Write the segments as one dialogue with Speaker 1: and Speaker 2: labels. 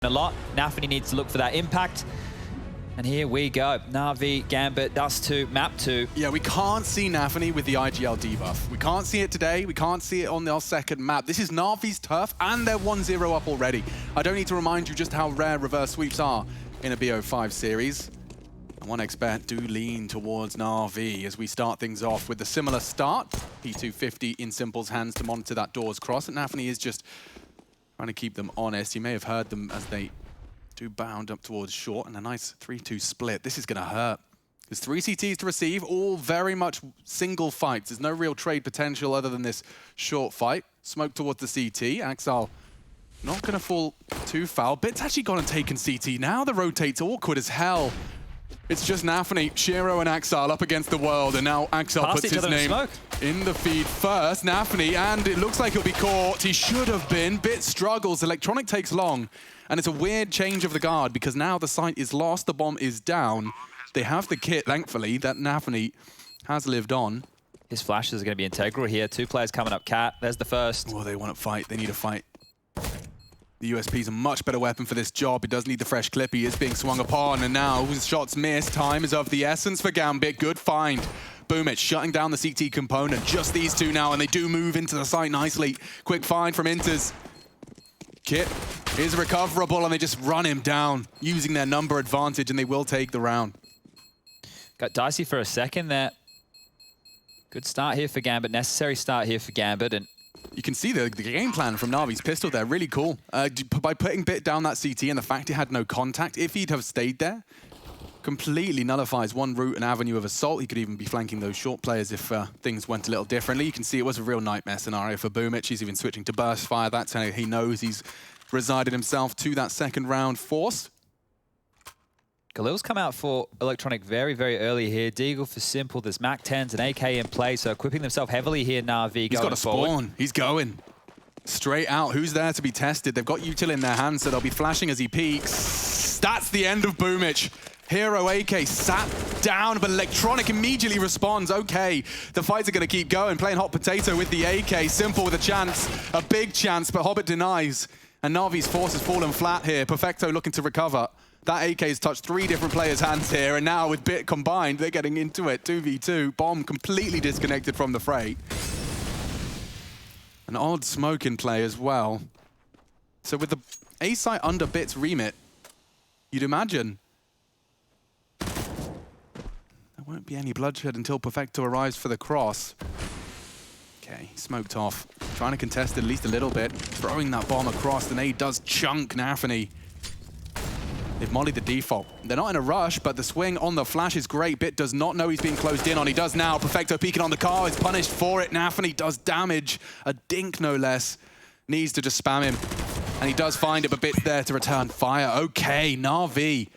Speaker 1: a lot. Navi needs to look for that impact. And here we go. Navi, Gambit, Dust2, map 2.
Speaker 2: Yeah, we can't see Navi with the IGL debuff. We can't see it today. We can't see it on our second map. This is Navi's turf, and they're 1-0 up already. I don't need to remind you just how rare reverse sweeps are in a BO5 series. And 1xBet do lean towards Navi as we start things off with a similar start. P250 in Simple's hands to monitor that doors cross, and Navi is just trying to keep them honest. You may have heard them as they do bound up towards short, and a nice 3-2 split. This is going to hurt. There's 3 CTs to receive, all very much single fights. There's no real trade potential other than this short fight. Smoke towards the CT. Axel not going to fall too foul. Bit's actually gone and taken CT. Now the rotate's awkward as hell. It's just Nafi, Shiro, and Axel up against the world, and now Axel puts his name in the feed first. Nafi, and it looks like he'll be caught. He should have been. Bit struggles. Electronic takes long, and it's a weird change of the guard because now the site is lost, the bomb is down. They have the kit, thankfully, that Nafi has lived on.
Speaker 1: His flashes are going to be integral here. 2 players coming up cat. There's the first.
Speaker 2: Oh, they want to fight. They need a fight. The USP is a much better weapon for this job. It does need the fresh clip. He is being swung upon, and now his shots missed. Time is of the essence for Gambit. Good find. Boomich shutting down the CT component. Just these two now, and they do move into the site nicely. Quick find from Inters. Kit is recoverable, and they just run him down, using their number advantage, and they will take the round.
Speaker 1: Got dicey for a second there. Good start here for Gambit. Necessary start here for Gambit, and
Speaker 2: you can see the game plan from Navi's pistol there, really cool. By putting Bit down that CT and the fact he had no contact, if he'd have stayed there, completely nullifies one route and avenue of assault. He could even be flanking those short players if things went a little differently. You can see it was a real nightmare scenario for Boomich. He's even switching to burst fire. That's how he knows he's resided himself to that second round force.
Speaker 1: Galil's come out for Electronic very, very early here. Deagle for Simple. There's Mac 10s and AK in play, so equipping themselves heavily here, Navi.
Speaker 2: He's got a spawn.
Speaker 1: Forward.
Speaker 2: He's going. Straight out. Who's there to be tested? They've got Util in their hands, so they'll be flashing as he peeks. That's the end of Boomich. Hero AK sat down, but Electronic immediately responds. Okay, the fights are going to keep going. Playing hot potato with the AK. Simple with a chance, a big chance, but Hobbit denies. And Navi's force has fallen flat here. Perfecto looking to recover. That AK has touched 3 different players' hands here, and now with Bit combined, they're getting into it. 2v2. Bomb completely disconnected from the fray. An odd smoke in play as well. So with the A site under Bit's remit, you'd imagine there won't be any bloodshed until Perfecto arrives for the cross. Okay, smoked off. Trying to contest it at least a little bit. Throwing that bomb across, the nade does chunk Nafi. They've mollied the default. They're not in a rush, but the swing on the flash is great. Bit does not know he's being closed in on. He does now. Perfecto peeking on the car. Is punished for it. Nafi does damage. A dink, no less. Needs to just spam him. And he does find it, but Bit's there to return fire. Okay, Navi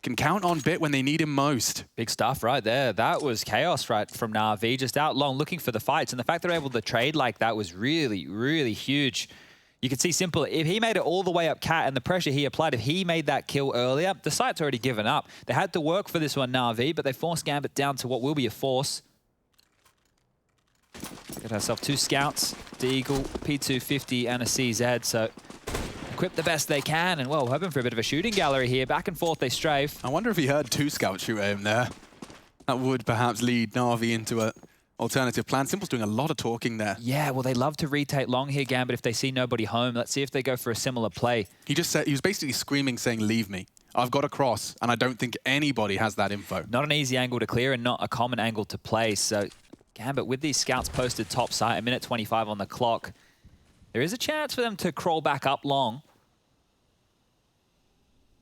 Speaker 2: can count on Bit when they need him most.
Speaker 1: Big stuff right there. That was chaos right from Navi. Just out long looking for the fights. And the fact they're able to trade like that was really, really huge. You can see Simple, if he made it all the way up cat and the pressure he applied, if he made that kill earlier, the site's already given up. They had to work for this one, Navi, but they forced Gambit down to what will be a force. Got ourselves 2 scouts, Deagle, P250 and a CZ, so equip the best they can, and well, hoping for a bit of a shooting gallery here. Back and forth they strafe.
Speaker 2: I wonder if he heard 2 scouts shoot at him there. That would perhaps lead Navi into a alternative plan. Simple's doing a lot of talking there.
Speaker 1: Yeah, well, they love to retake long here, Gambit, if they see nobody home. Let's see if they go for a similar play.
Speaker 2: He just said, he was basically screaming, saying, leave me. I've got a cross, and I don't think anybody has that info.
Speaker 1: Not an easy angle to clear and not a common angle to play. So Gambit, with these scouts posted top site, a minute 25 on the clock, there is a chance for them to crawl back up long.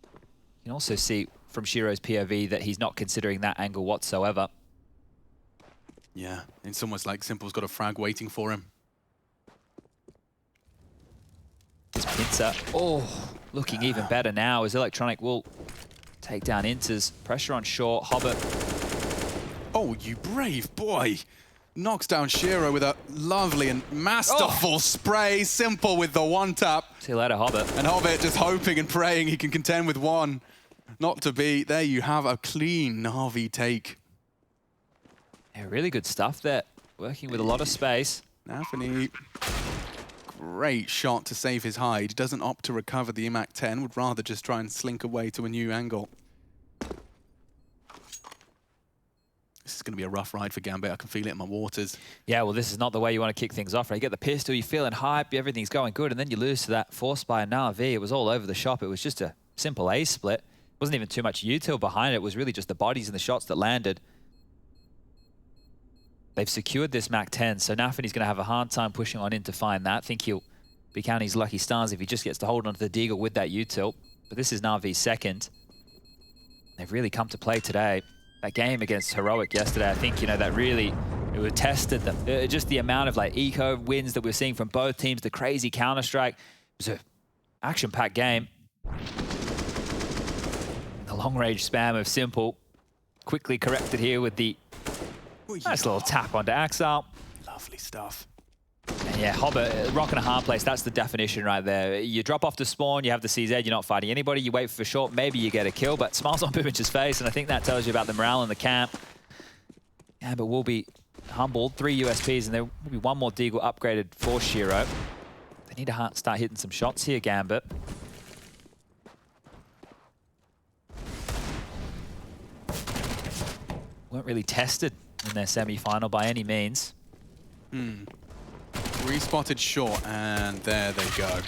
Speaker 1: You can also see from Shiro's POV that he's not considering that angle whatsoever.
Speaker 2: Yeah, it's almost like Simple's got a frag waiting for him.
Speaker 1: His pincer, looking even better now as Electronic will take down Inters. Pressure on short, Hobbit.
Speaker 2: Oh, you brave boy. Knocks down Shiro with a lovely and masterful spray. Simple with the 1-tap.
Speaker 1: See you later, Hobbit.
Speaker 2: And Hobbit just hoping and praying he can contend with 1. Not to be. There you have a clean Navi take.
Speaker 1: Yeah, really good stuff there. Working with a lot of space.
Speaker 2: Nafi great shot to save his hide. Doesn't opt to recover the IMAC 10, would rather just try and slink away to a new angle. This is going to be a rough ride for Gambit. I can feel it in my waters.
Speaker 1: Yeah, well, this is not the way you want to kick things off, right? You get the pistol, you're feeling hype, everything's going good, and then you lose to that force by Navi. It was all over the shop. It was just a simple A split. It wasn't even too much util behind it. It was really just the bodies and the shots that landed. They've secured this MAC 10, so Nafany's going to have a hard time pushing on in to find that. I think he'll be counting his lucky stars if he just gets to hold onto the Deagle with that util. But this is Navi's second. They've really come to play today. That game against Heroic yesterday, I think, you know, that really, it would tested them. Just the amount of like eco wins that we're seeing from both teams, the crazy Counter-Strike. It was an action-packed game. The long-range spam of Simple quickly corrected here with the nice little tap onto Axel.
Speaker 2: Lovely stuff.
Speaker 1: And yeah, Hobbit, rocking a hard place, that's the definition right there. You drop off the spawn, you have the CZ, you're not fighting anybody, you wait for short, maybe you get a kill, but smiles on Boomich's face, and I think that tells you about the morale in the camp. Yeah, but we'll be humbled. 3 USPs, and there will be one more Deagle upgraded for Shiro. They need to start hitting some shots here, Gambit. Weren't really tested in their semi-final by any means.
Speaker 2: Respotted short, and there they go.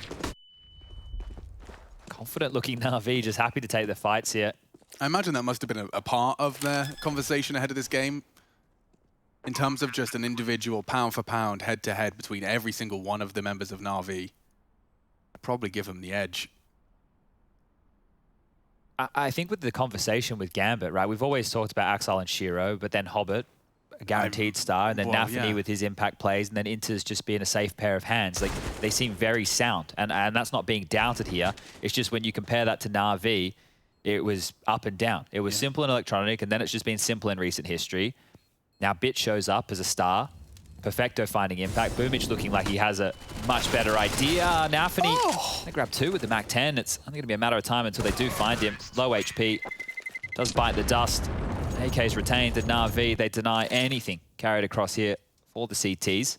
Speaker 1: Confident looking Navi, just happy to take the fights here.
Speaker 2: I imagine that must have been a part of their conversation ahead of this game, in terms of just an individual pound for pound, head to head between every single one of the members of Navi. I'd probably give them the edge.
Speaker 1: I think with the conversation with Gambit, right, we've always talked about Axel and Shiro, but then Hobbit, a guaranteed star, and then Nafany with his impact plays, and then Inter's just being a safe pair of hands. Like, they seem very sound, and that's not being doubted here. It's just when you compare that to Navi, it was up and down. It was simple in electronic, and then it's just been simple in recent history. Now Bit shows up as a star. Perfecto finding impact. Boomich looking like he has a much better idea. Nafany, they grab 2 with the MAC 10. It's only going to be a matter of time until they do find him. Low HP. Does bite the dust. AK's retained at Navi. They deny anything carried across here for the CTs.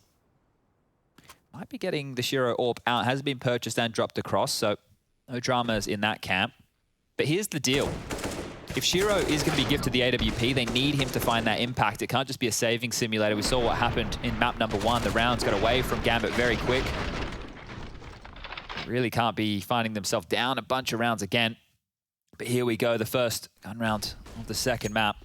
Speaker 1: Might be getting the Shiro AWP out. Has been purchased and dropped across, so no dramas in that camp. But here's the deal. If Shiro is going to be gifted the AWP, they need him to find that impact. It can't just be a saving simulator. We saw what happened in map number 1. The rounds got away from Gambit very quick. They really can't be finding themselves down a bunch of rounds again. But here we go, the first gun round of the second map.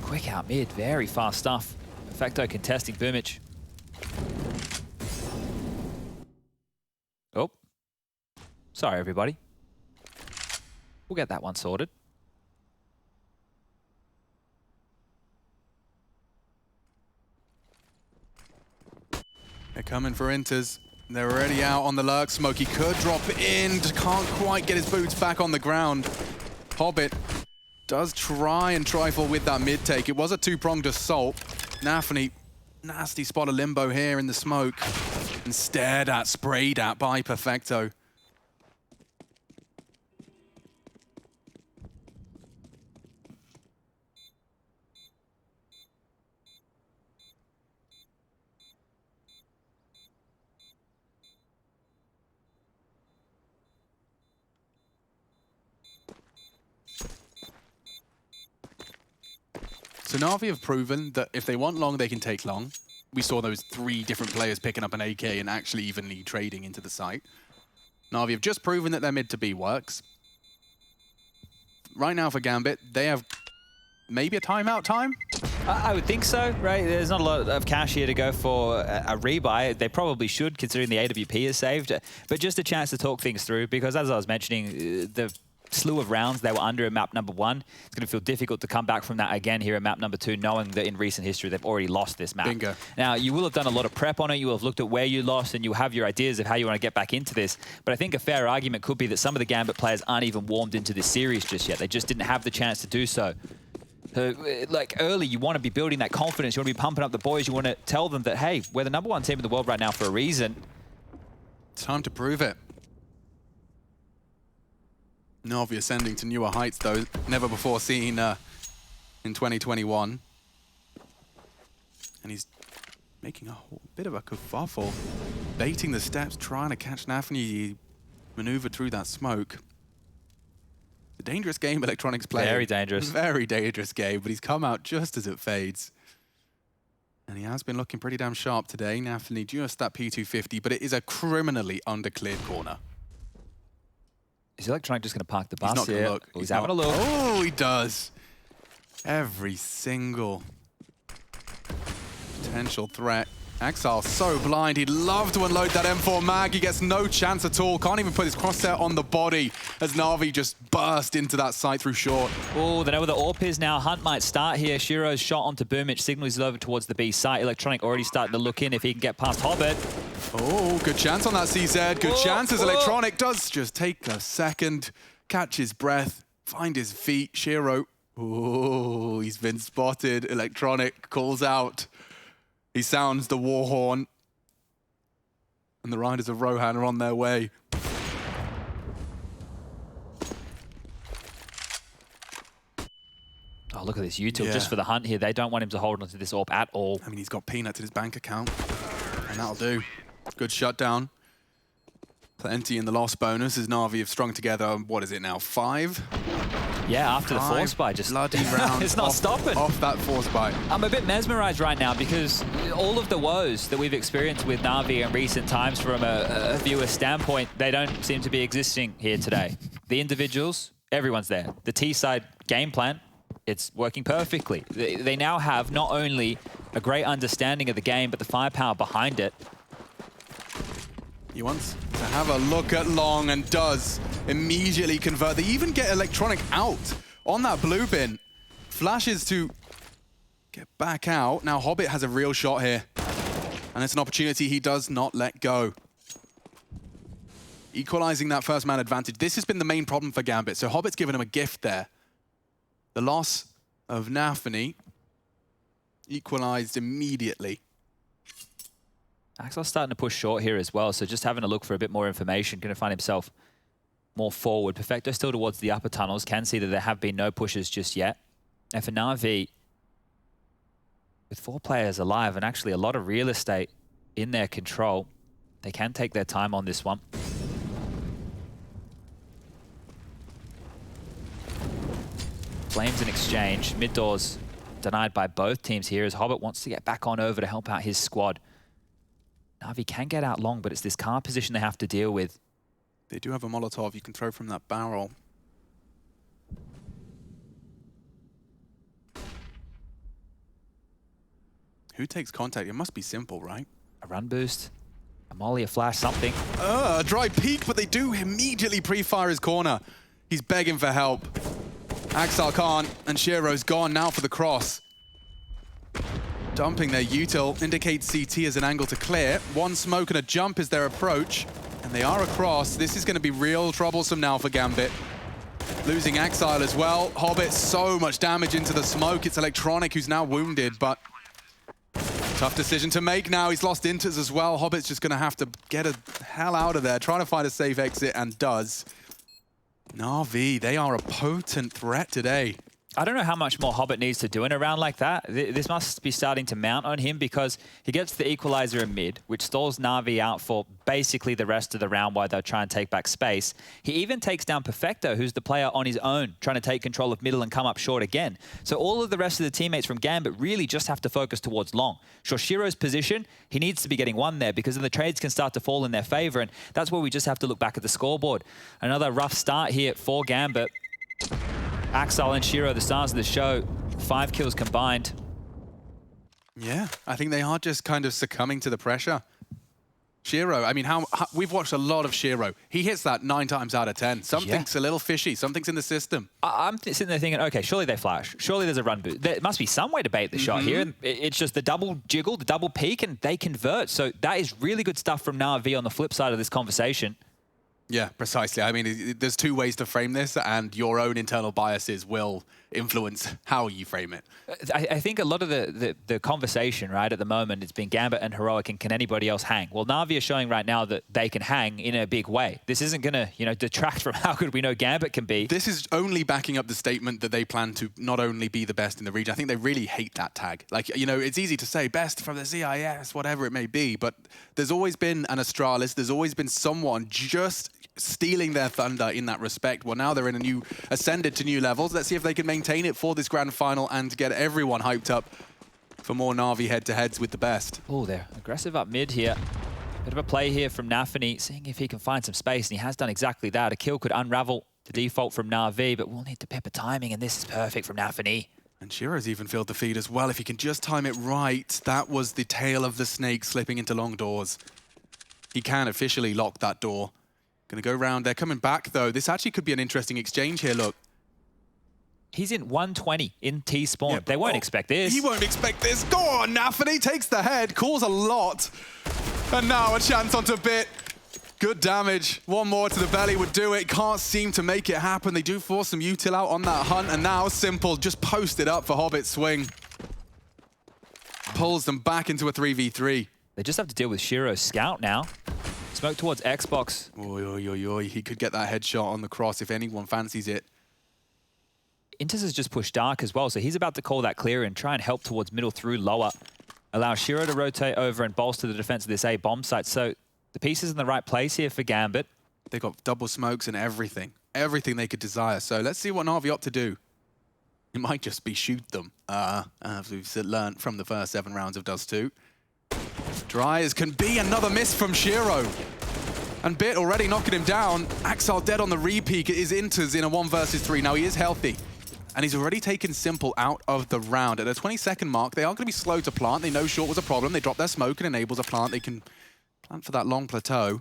Speaker 1: Quick out mid, very fast stuff. Perfecto contesting Boomich. Oh. Sorry, everybody. We'll get that one sorted.
Speaker 2: They're coming for Inters. They're already out on the lurk. Smokey could drop in. Just can't quite get his boots back on the ground. Hobbit does try and trifle with that mid take. It was a 2-pronged assault. Nafany, nasty spot of limbo here in the smoke. And stared at, sprayed at by Perfecto. So Navi have proven that if they want long, they can take long. We saw those 3 different players picking up an AK and actually evenly trading into the site. Navi have just proven that their mid to B works. Right now for Gambit, they have maybe a timeout time?
Speaker 1: I would think so, right? There's not a lot of cash here to go for a rebuy. They probably should, considering the AWP is saved. But just a chance to talk things through, because as I was mentioning, the slew of rounds they were under in map number 1. It's going to feel difficult to come back from that again here in map number 2, knowing that in recent history they've already lost this map.
Speaker 2: Bingo.
Speaker 1: Now, you will have done a lot of prep on it. You will have looked at where you lost, and you have your ideas of how you want to get back into this. But I think a fair argument could be that some of the Gambit players aren't even warmed into this series just yet. They just didn't have the chance to do so. Like early, you want to be building that confidence. You want to be pumping up the boys. You want to tell them that, hey, we're the #1 team in the world right now for a reason.
Speaker 2: It's time to prove it. Navi ascending to newer heights, though. Never before seen in 2021. And he's making a whole bit of a kerfuffle. Baiting the steps, trying to catch Navi maneuver through that smoke. It's a dangerous game Electronics play.
Speaker 1: Very dangerous.
Speaker 2: Very dangerous game, but he's come out just as it fades. And he has been looking pretty damn sharp today. Navi just that P250, but it is a criminally undercleared corner.
Speaker 1: Is Electronic just going to park the bus
Speaker 2: He's not going
Speaker 1: here?
Speaker 2: to look.
Speaker 1: He's having a look.
Speaker 2: Oh, he does. Every single potential threat. Exile so blind. He'd love to unload that M4 mag. He gets no chance at all. Can't even put his crosshair on the body as Navi just burst into that site through short.
Speaker 1: Oh, they know where the AWP is now. Hunt might start here. Shiro's shot onto Boomich. Signal is over towards the B site. Electronic already starting to look in if he can get past Hobbit.
Speaker 2: Oh, good chance on that CZ. Good chance as Electronic does just take a second, catch his breath, find his feet. Shiro, oh, he's been spotted. Electronic calls out. He sounds the war horn. And the Riders of Rohan are on their way.
Speaker 1: Oh, look at this util just for the Hunt here. They don't want him to hold onto this AWP at all.
Speaker 2: I mean, he's got peanuts in his bank account. And that'll do. Good shutdown. Plenty in the loss bonus as Navi have strung together, what is it now, 5?
Speaker 1: Yeah, after the force buy, just
Speaker 2: bloody rounds.
Speaker 1: it's not stopping.
Speaker 2: Off that force buy.
Speaker 1: I'm a bit mesmerized right now because all of the woes that we've experienced with Navi in recent times from a viewer standpoint, they don't seem to be existing here today. The individuals, everyone's there. The T-side game plan, it's working perfectly. They now have not only a great understanding of the game, but the firepower behind it.
Speaker 2: He wants to have a look at Long and does immediately convert. They even get Electronic out on that blue bin. Flashes to get back out. Now Hobbit has a real shot here. And it's an opportunity he does not let go. Equalizing that first man advantage. This has been the main problem for Gambit. So Hobbit's given him a gift there. The loss of Nafi equalized immediately.
Speaker 1: Axel's starting to push short here as well, so just having a look for a bit more information, going to find himself more forward. Perfecto still towards the upper tunnels, can see that there have been no pushes just yet. And for Navi, with 4 players alive and actually a lot of real estate in their control, they can take their time on this one. Flames in exchange, mid doors denied by both teams here as Hobbit wants to get back on over to help out his squad. Navi can get out long, but it's this car position they have to deal with.
Speaker 2: They do have a Molotov you can throw from that barrel. Who takes contact? It must be simple, right?
Speaker 1: A run boost, a molly, a flash, something.
Speaker 2: A dry peek, but they do immediately pre-fire his corner. He's begging for help. Axel can't, and Shiro's gone now for the cross. Dumping their util indicates CT as an angle to clear. One smoke and a jump is their approach, and they are across. This is going to be real troublesome now for Gambit. Losing Exile as well. Hobbit, so much damage into the smoke. It's Electronic who's now wounded, but tough decision to make now. He's lost Inters as well. Hobbit's just going to have to get the hell out of there, trying to find a safe exit, and does. Navi, they are a potent threat today.
Speaker 1: I don't know how much more Hobbit needs to do in a round like that. This must be starting to mount on him because he gets the equalizer in mid, which stalls Navi out for basically the rest of the round while they'll try and take back space. He even takes down Perfecto, who's the player on his own, trying to take control of middle and come up short again. So all of the rest of the teammates from Gambit really just have to focus towards long. Shoshiro's position, he needs to be getting one there because then the trades can start to fall in their favor, and that's where we just have to look back at the scoreboard. Another rough start here for Gambit. Axel and Shiro, the stars of the show, 5 kills combined.
Speaker 2: Yeah, I think they are just kind of succumbing to the pressure. Shiro, I mean, how we've watched a lot of Shiro. He hits that 9 times out of 10. Something's a little fishy. Something's in the system.
Speaker 1: I'm sitting there thinking, okay, surely they flash. Surely there's a run boost. There must be some way to bait the shot here. And it's just the double jiggle, the double peek, and they convert. So that is really good stuff from Navi on the flip side of this conversation.
Speaker 2: Yeah, precisely. I mean, there's 2 ways to frame this, and your own internal biases will influence how you frame it.
Speaker 1: I think a lot of the conversation, right, at the moment, it's been Gambit and Heroic, and can anybody else hang? Well, Navi are showing right now that they can hang in a big way. This isn't going to, you know, detract from how good we know Gambit can be.
Speaker 2: This is only backing up the statement that they plan to not only be the best in the region. I think they really hate that tag. Like, you know, it's easy to say best from the CIS, whatever it may be, but there's always been an Astralis. There's always been someone just stealing their thunder in that respect. Well, now they're in a new, ascended to new levels. Let's see if they can maintain it for this grand final and get everyone hyped up for more Navi head-to-heads with the best.
Speaker 1: Oh, they're aggressive up mid here. Bit of a play here from Navi, seeing if he can find some space, and he has done exactly that. A kill could unravel the default from Navi, but we'll need to pepper timing, and this is perfect from Navi.
Speaker 2: And Shiro's even filled the feed as well. If he can just time it right, that was the tail of the snake slipping into long doors. He can officially lock that door. Gonna go round. They're coming back, though. This actually could be an interesting exchange here, look.
Speaker 1: He's in 120 in T-spawn. Yeah, they won't expect this.
Speaker 2: He won't expect this. Go on, Nafi takes the head, calls a lot. And now a chance onto Bit. Good damage. One more to the belly would do it. Can't seem to make it happen. They do force some util out on that hunt, and now Simple just posted up for Hobbit Swing. Pulls them back into a 3v3.
Speaker 1: They just have to deal with Shiro's scout now. Smoke towards Xbox.
Speaker 2: Oy, oy, oy, oy. He could get that headshot on the cross if anyone fancies it.
Speaker 1: Intis has just pushed Dark as well, so he's about to call that clear and try and help towards middle through lower. Allow Shiro to rotate over and bolster the defense of this A bomb site. So the pieces in the right place here for Gambit.
Speaker 2: They got double smokes and everything. Everything they could desire. So let's see what Navi opt to do. It might just be shoot them, as we've learned from the first 7 rounds of Dust2. Dry as can be, another miss from Shiro. And Bit already knocking him down. Axel dead on the repeak. It is Inters in a 1 versus 3. Now he is healthy. And he's already taken Simple out of the round. At the 20-second mark, they are going to be slow to plant. They know short was a problem. They drop their smoke and enables a plant. They can plant for that long plateau.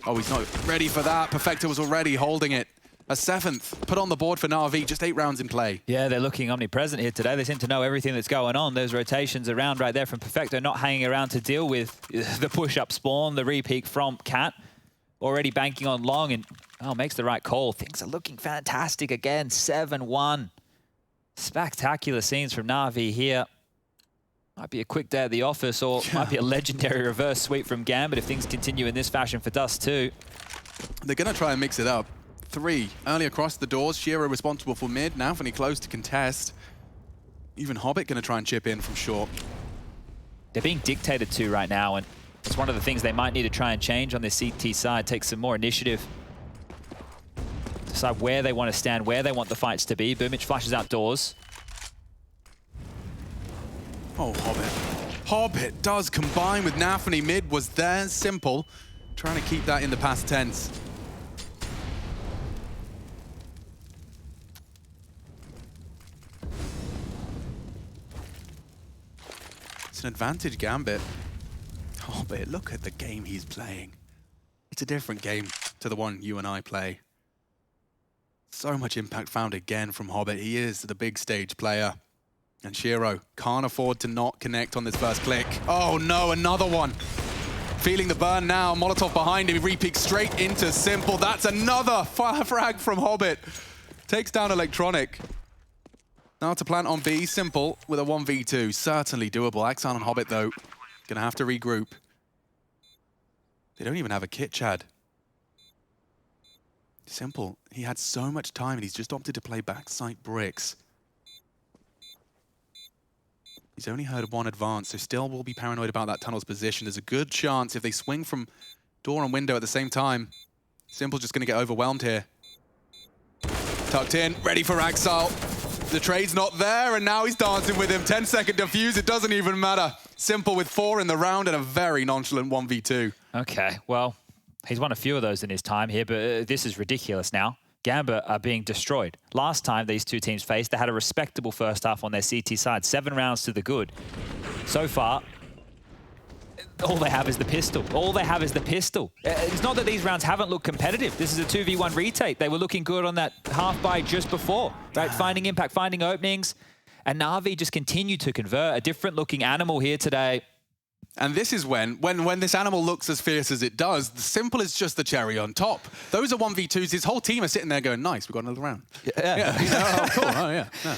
Speaker 2: Oh, he's not ready for that. Perfecto was already holding it. A 7th put on the board for Navi, just 8 rounds in play.
Speaker 1: Yeah, they're looking omnipresent here today. They seem to know everything that's going on. Those rotations around right there from Perfecto, not hanging around to deal with the push-up spawn, the repeak from Cat. Already banking on long and, makes the right call. Things are looking fantastic again, 7-1. Spectacular scenes from Navi here. Might be a quick day at the office, or might be a legendary reverse sweep from Gambit if things continue in this fashion for Dust2.
Speaker 2: They're going to try and mix it up. 3 early across the doors. Shiro responsible for mid. Navi close to contest. Even Hobbit going to try and chip in from short.
Speaker 1: They're being dictated to right now, and it's one of the things they might need to try and change on this CT side. Take some more initiative. Decide where they want to stand, where they want the fights to be. Boomich flashes outdoors.
Speaker 2: Oh, Hobbit. Hobbit does combine with Nafi. Mid was there. Simple. Trying to keep that in the past tense. It's an advantage, Gambit. Hobbit, look at the game he's playing. It's a different game to the one you and I play. So much impact found again from Hobbit. He is the big stage player. And Shiro can't afford to not connect on this first click. Oh no, another one. Feeling the burn now. Molotov behind him. He repeats straight into Simple. That's another fire frag from Hobbit. Takes down Electronic. Now to plant on B. Simple with a 1v2. Certainly doable. Axon and Hobbit, though, gonna have to regroup. They don't even have a kit, Chad. Simple. He had so much time, and he's just opted to play backside bricks. He's only heard 1 advance, so still will be paranoid about that tunnel's position. There's a good chance if they swing from door and window at the same time. Simple just going to get overwhelmed here. Tucked in, ready for Axel. The trade's not there, and now he's dancing with him. 10-second defuse, it doesn't even matter. Simple with 4 in the round and a very nonchalant 1v2.
Speaker 1: Okay, well, he's won a few of those in his time here, but this is ridiculous now. Gambit are being destroyed. Last time these two teams faced, they had a respectable first half on their CT side. 7 rounds to the good. So far, all they have is the pistol. All they have is the pistol. It's not that these rounds haven't looked competitive. This is a 2v1 retake. They were looking good on that half buy just before, right? Finding impact, finding openings. And Navi just continued to convert. A different looking animal here today.
Speaker 2: And this is when this animal looks as fierce as it does, the Simple is just the cherry on top. Those are 1v2s. His whole team are sitting there going, nice, we've got another round.
Speaker 1: Yeah.
Speaker 2: Oh, cool. Oh, yeah.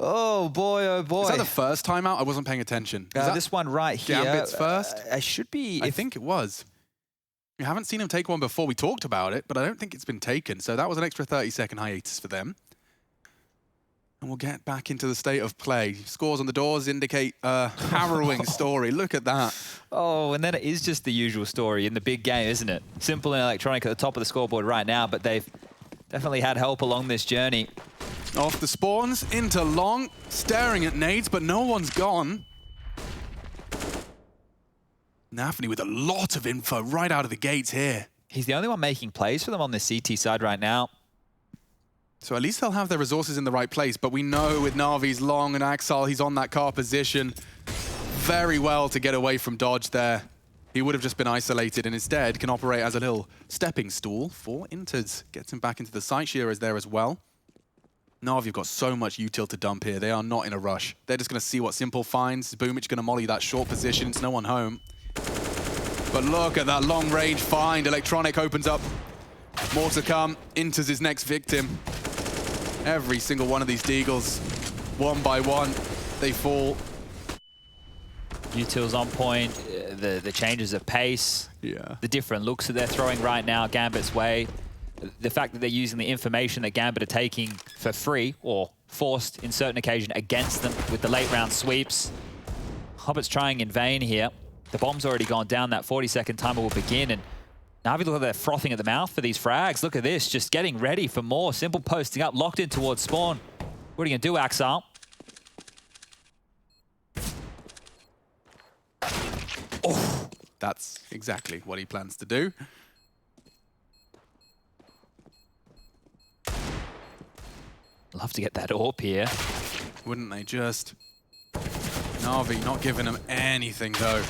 Speaker 1: Oh, boy, oh, boy.
Speaker 2: Is that the first timeout? I wasn't paying attention.
Speaker 1: This one right here.
Speaker 2: Gambit's first?
Speaker 1: I should be.
Speaker 2: I think it was. We haven't seen him take one before. We talked about it, but I don't think it's been taken. So that was an extra 30-second hiatus for them. And we'll get back into the state of play. Scores on the doors indicate a harrowing story. Look at that.
Speaker 1: Oh, and then it is just the usual story in the big game, isn't it? Simple and Electronic at the top of the scoreboard right now, but they've definitely had help along this journey.
Speaker 2: Off the spawns, into long, staring at nades, but no one's gone. Navi with a lot of info right out of the gates here.
Speaker 1: He's the only one making plays for them on the CT side right now.
Speaker 2: So at least they'll have their resources in the right place, but we know with Navi's long and Axel, he's on that car position very well to get away from dodge there. He would have just been isolated and instead can operate as a little stepping stool for Inters. Gets him back into the site. Shearer's there as well. Navi have got so much util to dump here. They are not in a rush. They're just going to see what Simple finds. Boomich going to molly that short position. It's no one home. But look at that long range find. Electronic opens up. More to come. Inters his next victim. Every single one of these Deagles, one by one, they fall.
Speaker 1: Util's on point, the changes of pace, the different looks that they're throwing right now Gambit's way, the fact that they're using the information that Gambit are taking for free or forced in certain occasion against them with the late round sweeps. Hobbit's trying in vain here. The bomb's already gone down, that 40-second timer will begin, and Navi, look at they're frothing at the mouth for these frags. Look at this, just getting ready for more. Simple posting up, locked in towards spawn. What are you gonna do, Axel?
Speaker 2: Oh, that's exactly what he plans to do.
Speaker 1: Love to get that AWP here.
Speaker 2: Wouldn't they just? Navi not giving him anything though.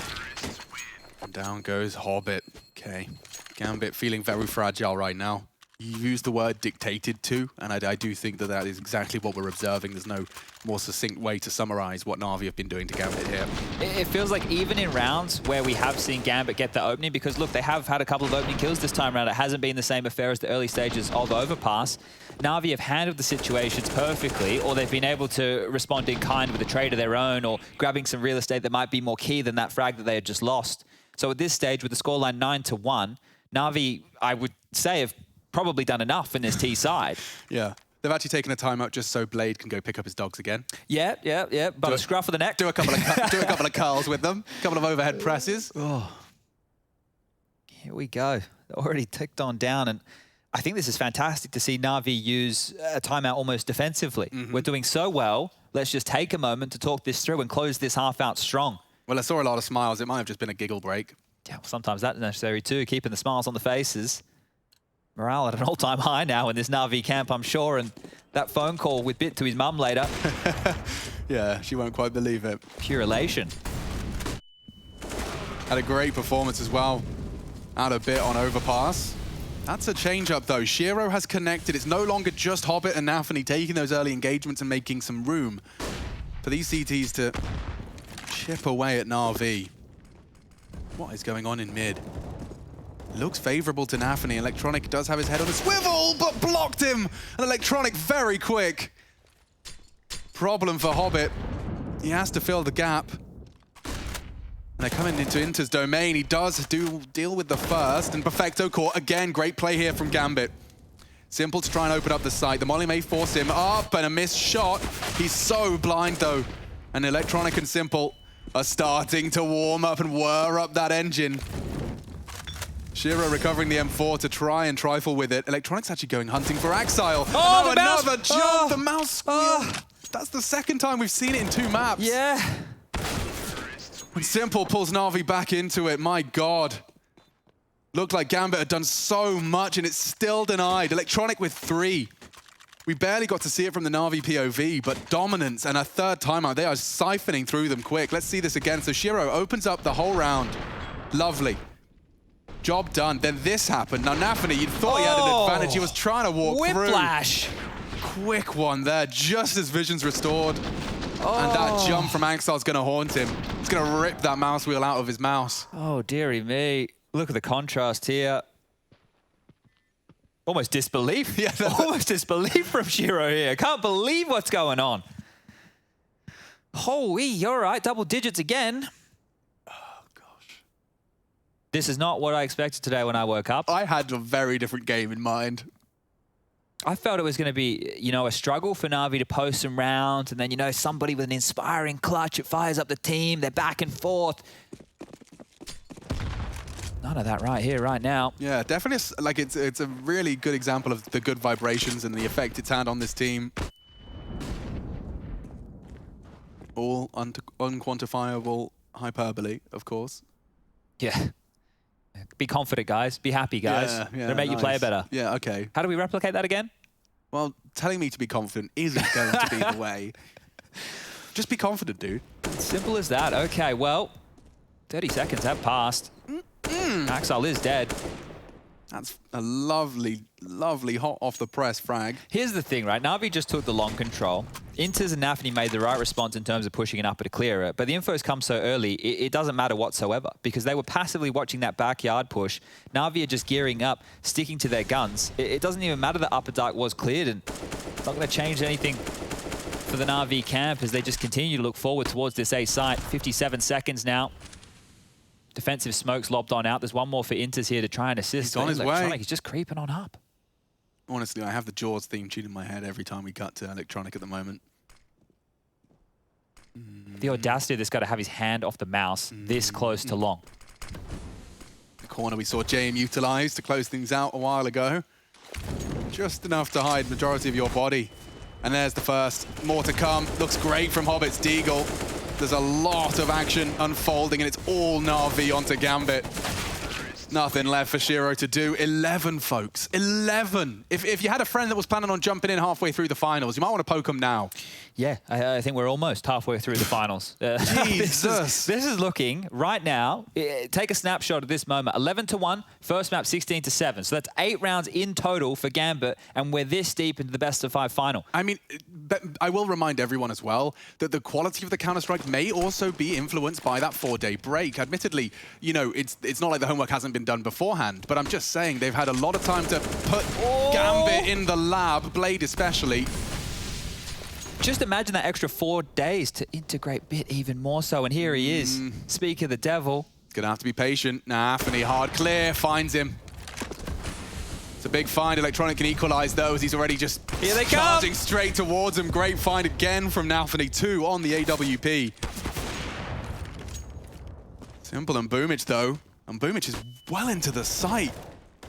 Speaker 2: And down goes Hobbit. Okay. Gambit feeling very fragile right now. You used the word dictated to, and I do think that that is exactly what we're observing. There's no more succinct way to summarize what Navi have been doing to Gambit here.
Speaker 1: It feels like even in rounds where we have seen Gambit get the opening, because look, they have had a couple of opening kills this time around. It hasn't been the same affair as the early stages of Overpass. Navi have handled the situations perfectly, or they've been able to respond in kind with a trade of their own, or grabbing some real estate that might be more key than that frag that they had just lost. So at this stage, with the scoreline 9-1, Navi, I would say, have probably done enough in this T side.
Speaker 2: Yeah. They've actually taken a timeout just so Blade can go pick up his dogs again.
Speaker 1: Yeah. But a scruff of the neck.
Speaker 2: Do a couple of curls with them. A couple of overhead presses.
Speaker 1: Oh. Here we go. Already ticked on down, and I think this is fantastic to see Navi use a timeout almost defensively. We're doing so well. Let's just take a moment to talk this through and close this half out strong.
Speaker 2: Well, I saw a lot of smiles. It might have just been a giggle break.
Speaker 1: Yeah, well, sometimes that's necessary too, keeping the smiles on the faces. Morale at an all-time high now in this Navi camp, I'm sure, and that phone call with Bit to his mum later.
Speaker 2: Yeah, she won't quite believe it.
Speaker 1: Pure elation.
Speaker 2: Had a great performance as well. Out a bit on Overpass. That's a change-up, though. Shiro has connected. It's no longer just Hobbit and Nafany taking those early engagements and making some room for these CTs to chip away at Navi. What is going on in mid? Looks favorable to Nafany. Electronic does have his head on a swivel, but blocked him. And Electronic very quick. Problem for Hobbit. He has to fill the gap. And they're coming into Inter's domain. He does deal with the first. And Perfecto caught again. Great play here from Gambit. Simple to try and open up the site. The molly may force him up, and a missed shot. He's so blind, though. And Electronic and Simple are starting to warm up and whir up that engine. Shiro recovering the M4 to try and trifle with it. Electronic's actually going hunting for Axile.
Speaker 1: Oh,
Speaker 2: another jump! The mouse squeal. That's the second time we've seen it in 2 maps.
Speaker 1: Yeah.
Speaker 2: When Simple pulls Navi back into it, my God. Looked like Gambit had done so much and it's still denied. Electronic with 3. We barely got to see it from the Navi POV, but dominance and a third timeout. They are siphoning through them quick. Let's see this again. So Shiro opens up the whole round. Lovely. Job done. Then this happened. Now Nafany, you thought he had an advantage. He was trying to walk through.
Speaker 1: Whiplash.
Speaker 2: Quick one there, just as vision's restored. And that jump from Axel's going to haunt him. It's going to rip that mouse wheel out of his mouse.
Speaker 1: Oh, dearie me. Look at the contrast here. Almost disbelief. Yeah, almost disbelief from Shiro here. Can't believe what's going on. Holy, you're right. Double digits again.
Speaker 2: Oh, gosh.
Speaker 1: This is not what I expected today when I woke up.
Speaker 2: I had a very different game in mind.
Speaker 1: I felt it was going to be, you know, a struggle for Navi to post some rounds, and then, you know, somebody with an inspiring clutch, it fires up the team, they're back and forth. None of that right here, right now.
Speaker 2: Yeah, definitely, like, it's a really good example of the good vibrations and the effect it's had on this team. All unquantifiable hyperbole, of course.
Speaker 1: Yeah. Be confident, guys. Be happy, guys.
Speaker 2: Yeah,
Speaker 1: It'll make you play better.
Speaker 2: Yeah, okay.
Speaker 1: How do we replicate that again?
Speaker 2: Well, telling me to be confident isn't going to be the way. Just be confident, dude.
Speaker 1: Simple as that. Okay, well, 30 seconds have passed. Axel is dead.
Speaker 2: That's a lovely, lovely hot off the press frag.
Speaker 1: Here's the thing, right? Navi just took the long control. Inters and Nafany made the right response in terms of pushing an upper to clear it, but the info's come so early, it doesn't matter whatsoever because they were passively watching that backyard push. Navi are just gearing up, sticking to their guns. It doesn't even matter that upper dark was cleared, and it's not going to change anything for the Navi camp as they just continue to look forward towards this A site. 57 seconds now. Defensive smokes lobbed on out. There's one more for Inters here to try and assist.
Speaker 2: He's on his way.
Speaker 1: He's just creeping on up.
Speaker 2: Honestly, I have the Jaws theme tune in my head every time we cut to Electronic at the moment.
Speaker 1: The audacity of this guy to have his hand off the mouse this close to long.
Speaker 2: The corner we saw JM utilize to close things out a while ago. Just enough to hide the majority of your body. And there's the first. More to come. Looks great from Hobbit's Deagle. There's a lot of action unfolding, and it's all Navi onto Gambit. Nothing left for Shiro to do. 11, folks. 11. If you had a friend that was planning on jumping in halfway through the finals, you might want to poke them now.
Speaker 1: Yeah, I think we're almost halfway through the finals.
Speaker 2: Jesus.
Speaker 1: This is looking, right now, take a snapshot of this moment. 11-1, first map 16-7. So that's 8 rounds in total for Gambit, and we're this deep into the best-of-5 final.
Speaker 2: I mean, I will remind everyone as well that the quality of the Counter-Strike may also be influenced by that 4-day break. Admittedly, you know, it's not like the homework hasn't been done beforehand, but I'm just saying they've had a lot of time to put Gambit in the lab, Blade especially.
Speaker 1: Just imagine that extra 4 days to integrate Bit even more so, and here he is. Speak of the devil.
Speaker 2: Gonna have to be patient. Nafany, hard clear, finds him. It's a big find. Electronic can equalize those. He's already just charging straight towards him. Great find again from Nafany, 2 on the AWP. Simple and Boomich though. And Boomich is well into the site.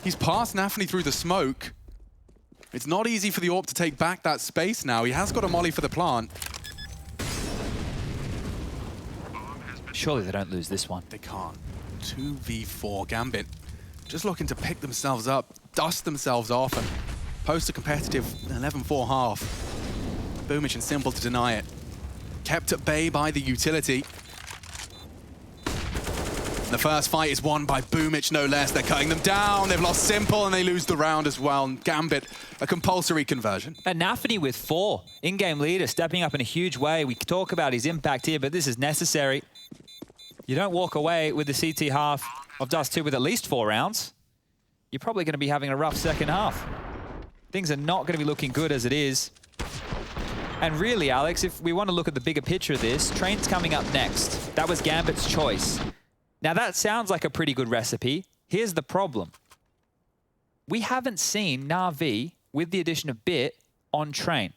Speaker 2: He's passed Nafany through the smoke. It's not easy for the AWP to take back that space now. He has got a molly for the plant.
Speaker 1: Surely they don't lose this one.
Speaker 2: They can't. 2v4 Gambit. Just looking to pick themselves up, dust themselves off, and post a competitive 11-4 half. Boomich and Simple to deny it. Kept at bay by the utility. The first fight is won by Boomich, no less. They're cutting them down. They've lost Simple, and they lose the round as well. And Gambit, a compulsory conversion.
Speaker 1: And Nafany with 4. In-game leader, stepping up in a huge way. We talk about his impact here, but this is necessary. You don't walk away with the CT half of Dust2 with at least 4 rounds. You're probably going to be having a rough second half. Things are not going to be looking good as it is. And really, Alex, if we want to look at the bigger picture of this, Train's coming up next. That was Gambit's choice. Now that sounds like a pretty good recipe. Here's the problem. We haven't seen Navi, with the addition of Bit, on Train.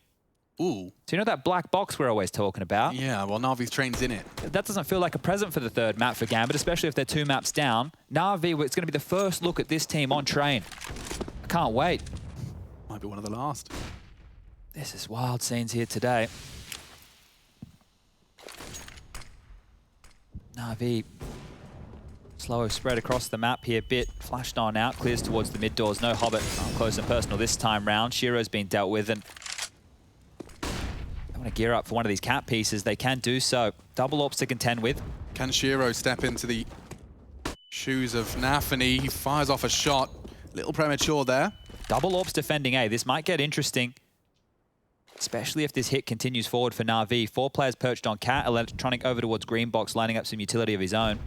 Speaker 2: Ooh.
Speaker 1: So you know that black box we're always talking about?
Speaker 2: Yeah, well, Navi's Train's in it.
Speaker 1: That doesn't feel like a present for the 3rd map for Gambit, especially if they're 2 maps down. Navi, it's going to be the first look at this team on Train. I can't wait.
Speaker 2: Might be one of the last.
Speaker 1: This is wild scenes here today. Navi. Slow spread across the map here. Bit flashed on out, clears towards the mid doors. No Hobbit close and personal this time round. Shiro's been dealt with, and they want to gear up for one of these cap pieces. They can do so. Double AWPs to contend with.
Speaker 2: Can Shiro step into the shoes of Nafany? He fires off a shot. Little premature there.
Speaker 1: Double AWPs defending A. This might get interesting. especially if this hit continues forward for Navi. 4 players perched on Cat, Electronic over towards Green Box, lining up some utility of his own.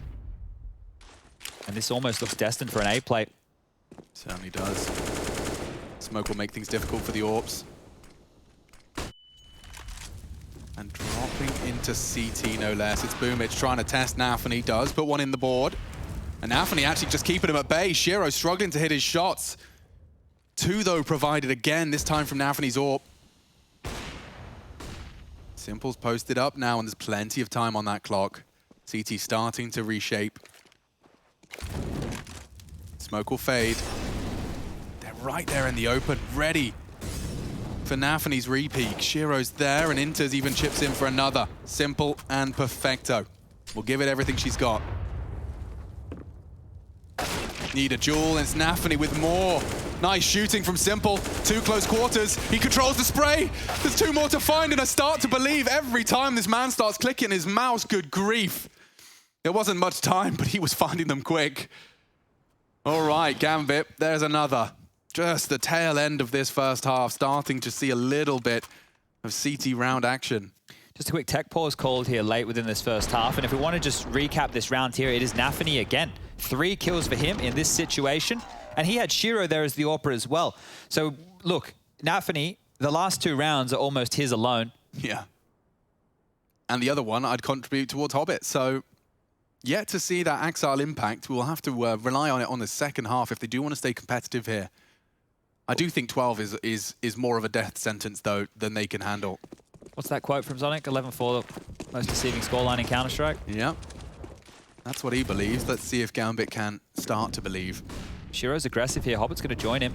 Speaker 1: And this almost looks destined for an A play.
Speaker 2: Certainly does. Smoke will make things difficult for the Orps. And dropping into CT no less. It's Boomich trying to test Naf, and he does put one in the board. And Nafany actually just keeping him at bay. Shiro struggling to hit his shots. 2 though provided again, this time from Nafany's Orp. Simple's posted up now, and there's plenty of time on that clock. CT starting to reshape. Smoke will fade. They're right there in the open, ready for Nafany's repeat. Shiro's there, and Inters even chips in for another. Simple and perfecto. We'll give it everything she's got. Need a duel, and it's Nafany with more. Nice shooting from Simple. 2 close quarters. He controls the spray. There's 2 more to find, and I start to believe every time this man starts clicking his mouse. Good grief. There wasn't much time, but he was finding them quick. All right, Gambit, there's another. Just the tail end of this first half, starting to see a little bit of CT round action.
Speaker 1: Just a quick tech pause called here late within this first half. And if we want to just recap this round here, it is Nafany again. 3 kills for him in this situation. And he had Shiro there as the AWPer as well. So look, Nafany, the last 2 rounds are almost his alone.
Speaker 2: Yeah. And the other one I'd contribute towards Hobbit. So yet to see that Axile impact. We'll have to rely on it on the second half if they do want to stay competitive here. I do think 12 is more of a death sentence, though, than they can handle.
Speaker 1: What's that quote from Zonic? 11-4, the most deceiving scoreline in Counter-Strike?
Speaker 2: Yeah. That's what he believes. Let's see if Gambit can start to believe.
Speaker 1: Shiro's aggressive here. Hobbit's going to join him.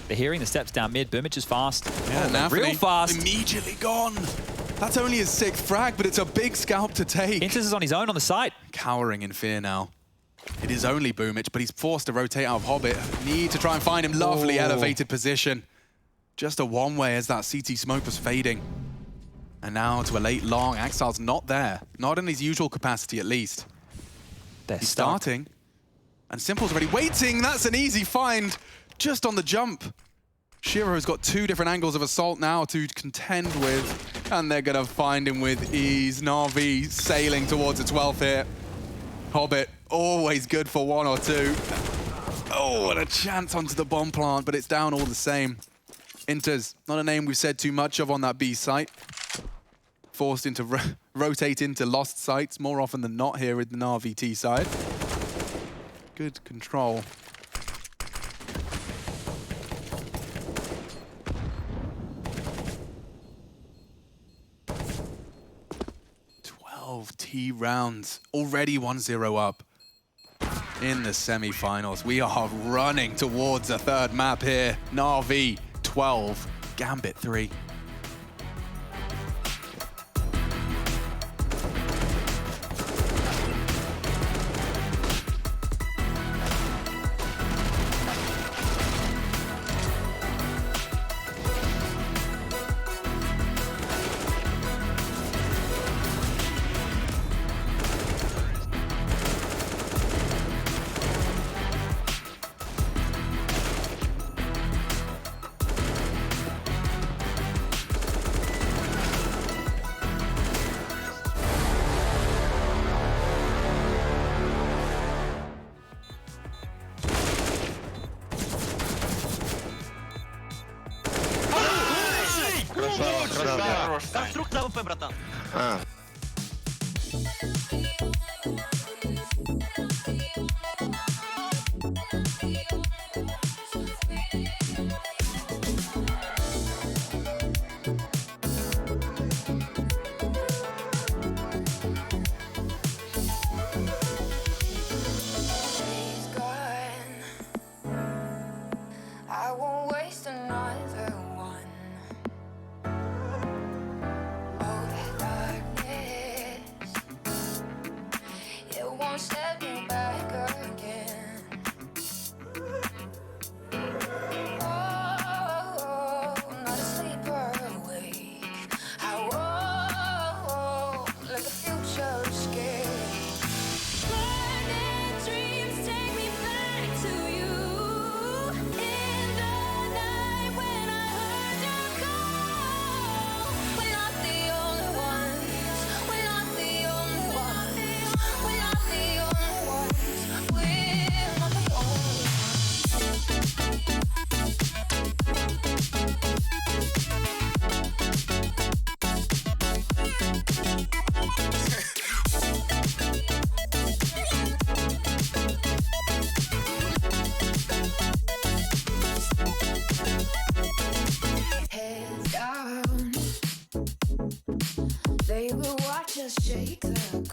Speaker 1: They're hearing the steps down mid. Boomich is fast.
Speaker 2: Yeah, Nafany
Speaker 1: real fast.
Speaker 2: Immediately gone. That's only his 6th frag, but it's a big scalp to take.
Speaker 1: Inters is on his own on the side.
Speaker 2: Cowering in fear now. It is only Boomich, but he's forced to rotate out of Hobbit. Need to try and find him. Lovely elevated position. Just a one-way as that CT smoke was fading. And now to a late long. Axile's not there. Not in his usual capacity, at least. He's starting. And Simple's already waiting. That's an easy find. Just on the jump. Shiro's got 2 different angles of assault now to contend with. And they're going to find him with ease. Navi sailing towards a 12th here. Hobbit, always good for 1 or 2. Oh, and a chance onto the bomb plant, but it's down all the same. Inters, not a name we've said too much of on that B site. Forced into rotate into lost sites more often than not here with the Navi T side. Good control. T rounds, already 1-0 up in the semi-finals. We are running towards a 3rd map here. Navi 12, Gambit 3.
Speaker 3: Конструкция АВП, братан.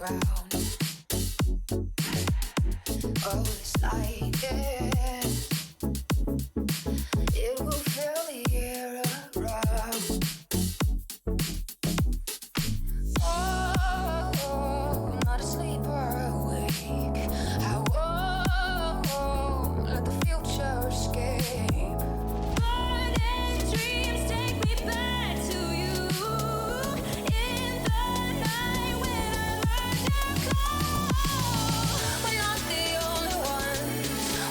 Speaker 4: ground. Oh, it's like this. It will fill the air around. Oh, not asleep or awake. I won't let the future escape. Burning dreams take me back to you. In the night when I heard your call. We're not the only ones.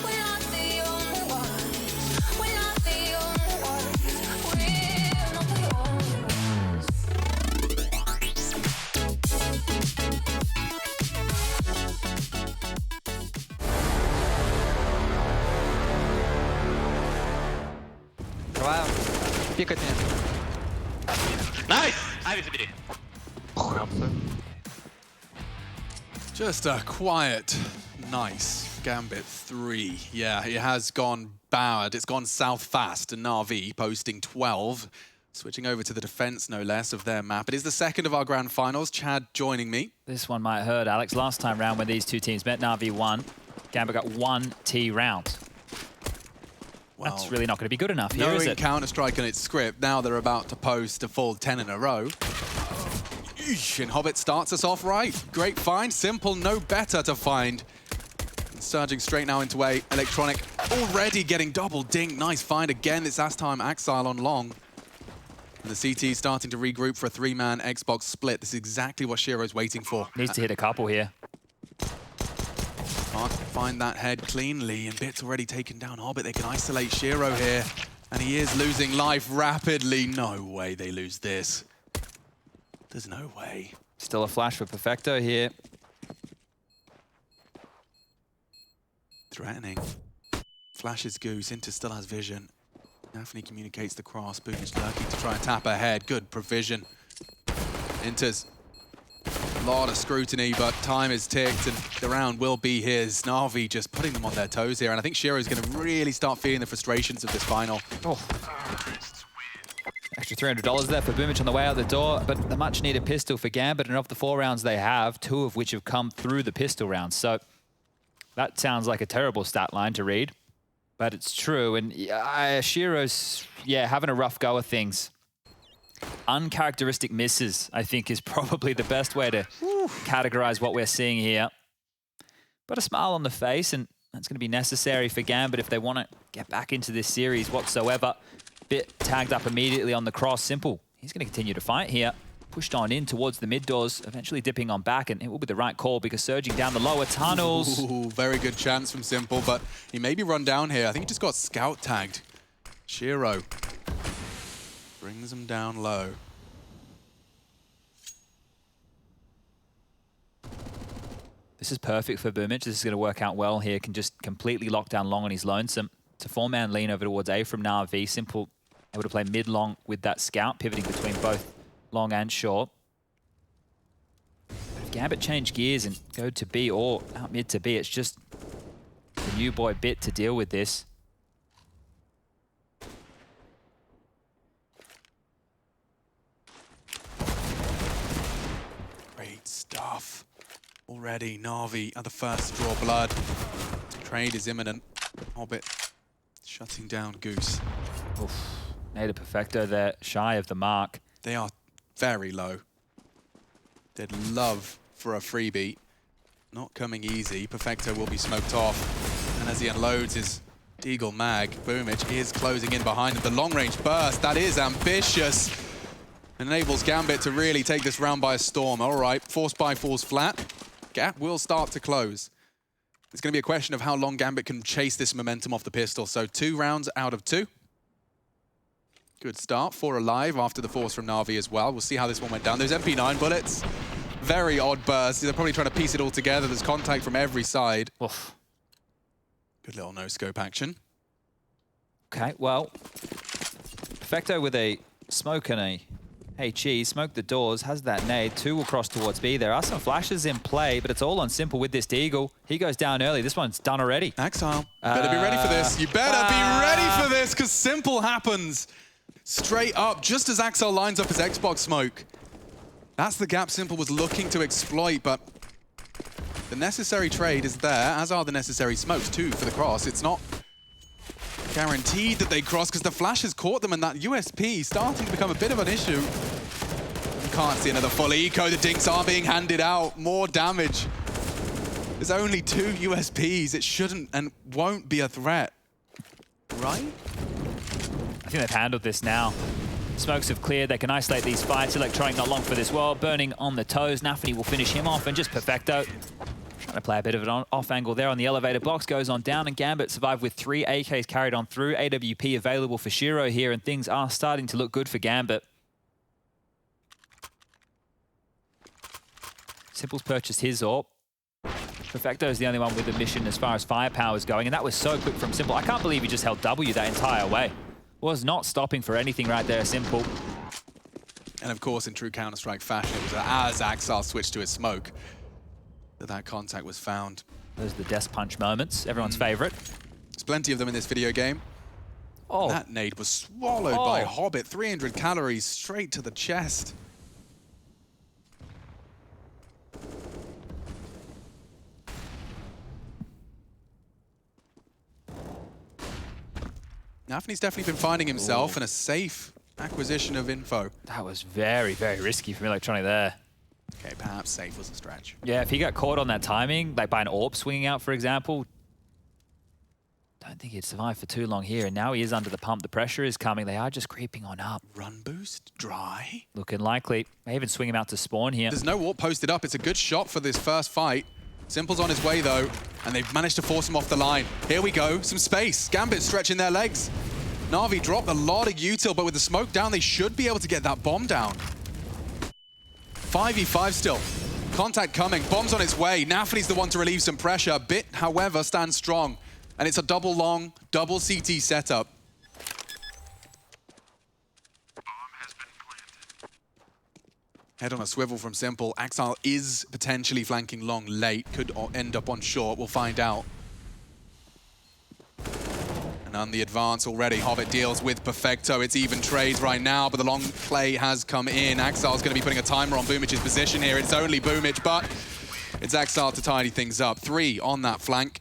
Speaker 4: We're not the only ones. We're not the only ones. We're not the only ones.
Speaker 5: Давай, пикать мне.
Speaker 3: Найс! Нави забери.
Speaker 2: Just a quiet, nice Gambit 3. Yeah, it has gone bad. It's gone south fast. And Navi posting 12. Switching over to the defense, no less, of their map. It is the second of our grand finals. Chad joining me.
Speaker 1: This one might hurt, Alex. Last time round when these two teams met, Navi won. Gambit got 1 T round.
Speaker 2: Well,
Speaker 1: That's really not going to be good enough here, is
Speaker 2: knowing
Speaker 1: it?
Speaker 2: Counter-Strike and its script, now they're about to post a full 10 in a row. Eesh, and Hobbit starts us off right. Great find, simple, no better to find. Surging straight now into A, Electronic already getting double dink. Nice find again, it's last time Axile on long. And the CT starting to regroup for a 3-man Xbox split. This is exactly what Shiro's waiting for.
Speaker 1: Needs to hit a couple here.
Speaker 2: Can't find that head cleanly, and Bit's already taken down Hobbit. They can isolate Shiro here, and he is losing life rapidly. No way they lose this. There's no way.
Speaker 1: Still a flash for Perfecto here.
Speaker 2: Threatening. Flashes Goose, Inter still has vision. Navi communicates the cross, Boom is lurking to try and tap ahead. Good provision. Inter's a lot of scrutiny, but time is ticked and the round will be his. Navi just putting them on their toes here, and I think Shiro's going to really start feeling the frustrations of this final.
Speaker 1: Oh. Extra $300 there for Boomich on the way out the door, but the much-needed pistol for Gambit, and of the 4 rounds they have, 2 of which have come through the pistol rounds. So that sounds like a terrible stat line to read, but it's true. And Shiro's, having a rough go of things. Uncharacteristic misses, I think, is probably the best way to categorize what we're seeing here. But a smile on the face, and that's going to be necessary for Gambit if they want to get back into this series whatsoever. Bit tagged up immediately on the cross. Simple. He's going to continue to fight here. Pushed on in towards the mid doors, eventually dipping on back, and it will be the right call because surging down the lower tunnels.
Speaker 2: Ooh, very good chance from Simple, but he may be run down here. I think he just got scout tagged. Shiro brings him down low.
Speaker 1: This is perfect for Boomich. This is going to work out well here. Can just completely lock down long on his lonesome. It's a 4-man lean over towards A from Navi. Simple able to play mid-long with that scout, pivoting between both long and short. If Gambit change gears and go to B or out mid to B, it's just the new boy Bit to deal with this.
Speaker 2: Great stuff. Already Navi are the first to draw blood. Trade is imminent. Hobbit shutting down Goose.
Speaker 1: Oof. Native Perfecto there, shy of the mark.
Speaker 2: They are very low. They'd love for a freebie. Not coming easy. Perfecto will be smoked off. And as he unloads his Deagle mag, Boomich is closing in behind him. The long-range burst, that is ambitious. Enables Gambit to really take this round by a storm. All right, force by falls flat. Gap will start to close. It's going to be a question of how long Gambit can chase this momentum off the pistol. So 2 rounds out of 2. Good start. 4 alive after the force from Navi as well. We'll see how this one went down. Those MP9 bullets, very odd bursts. They're probably trying to piece it all together. There's contact from every side.
Speaker 1: Oof.
Speaker 2: Good little no-scope action.
Speaker 1: Okay, well, Perfecto with a smoke and a HE, smoke the doors, has that nade. 2 will cross towards B. There are some flashes in play, but it's all on Simple with this Deagle. He goes down early. This one's done already.
Speaker 2: Axile, better be ready for this. You better be ready for this, because Simple happens straight up, just as Axile lines up his Xbox smoke. That's the gap Simple was looking to exploit, but the necessary trade is there, as are the necessary smokes too for the cross. It's not guaranteed that they cross because the flash has caught them, and that USP starting to become a bit of an issue. You can't see another full eco. The dinks are being handed out. More damage. There's only 2 USPs. It shouldn't and won't be a threat, right?
Speaker 1: I think they've handled this now. Smokes have cleared. They can isolate these fights. Electronic not long for this world. Burning on the toes. Navi will finish him off, and just Perfecto trying to play a bit of an off angle there on the elevator box. Goes on down, and Gambit survived with 3 AKs carried on through. AWP available for Shiro here, and things are starting to look good for Gambit. Simple's purchased his AWP. Perfecto is the only one with a mission as far as firepower is going, and that was so quick from Simple. I can't believe he just held W that entire way. Was not stopping for anything right there, Simple.
Speaker 2: And of course, in true Counter-Strike fashion, it was as Axar switched to his smoke that contact was found.
Speaker 1: Those are the death punch moments, everyone's favorite.
Speaker 2: There's plenty of them in this video game.
Speaker 1: Oh.
Speaker 2: That nade was swallowed by Hobbit. 300 calories straight to the chest. Nafi's definitely been finding himself in a safe acquisition of info.
Speaker 1: That was very, very risky from Electronic there.
Speaker 2: Okay, perhaps safe was a stretch.
Speaker 1: Yeah, if he got caught on that timing, like by an AWP swinging out, for example, don't think he'd survive for too long here. And now he is under the pump. The pressure is coming. They are just creeping on up.
Speaker 2: Run boost, dry.
Speaker 1: Looking likely. May even swing him out to spawn here.
Speaker 2: There's no AWP posted up. It's a good shot for this first fight. Simple's on his way, though, and they've managed to force him off the line. Here we go, some space. Gambit stretching their legs. Navi dropped a lot of util, but with the smoke down, they should be able to get that bomb down. 5v5 still. Contact coming, bomb's on its way. Nafi's the one to relieve some pressure. Bit, however, stands strong. And it's a double long, double CT setup. Head on a swivel from Simple. Axar is potentially flanking long late. Could end up on short. We'll find out. And on the advance already, Hobbit deals with Perfecto. It's even trades right now, but the long play has come in. Axar's going to be putting a timer on Boomich's position here. It's only Boomich, but it's Axar to tidy things up. 3 on that flank.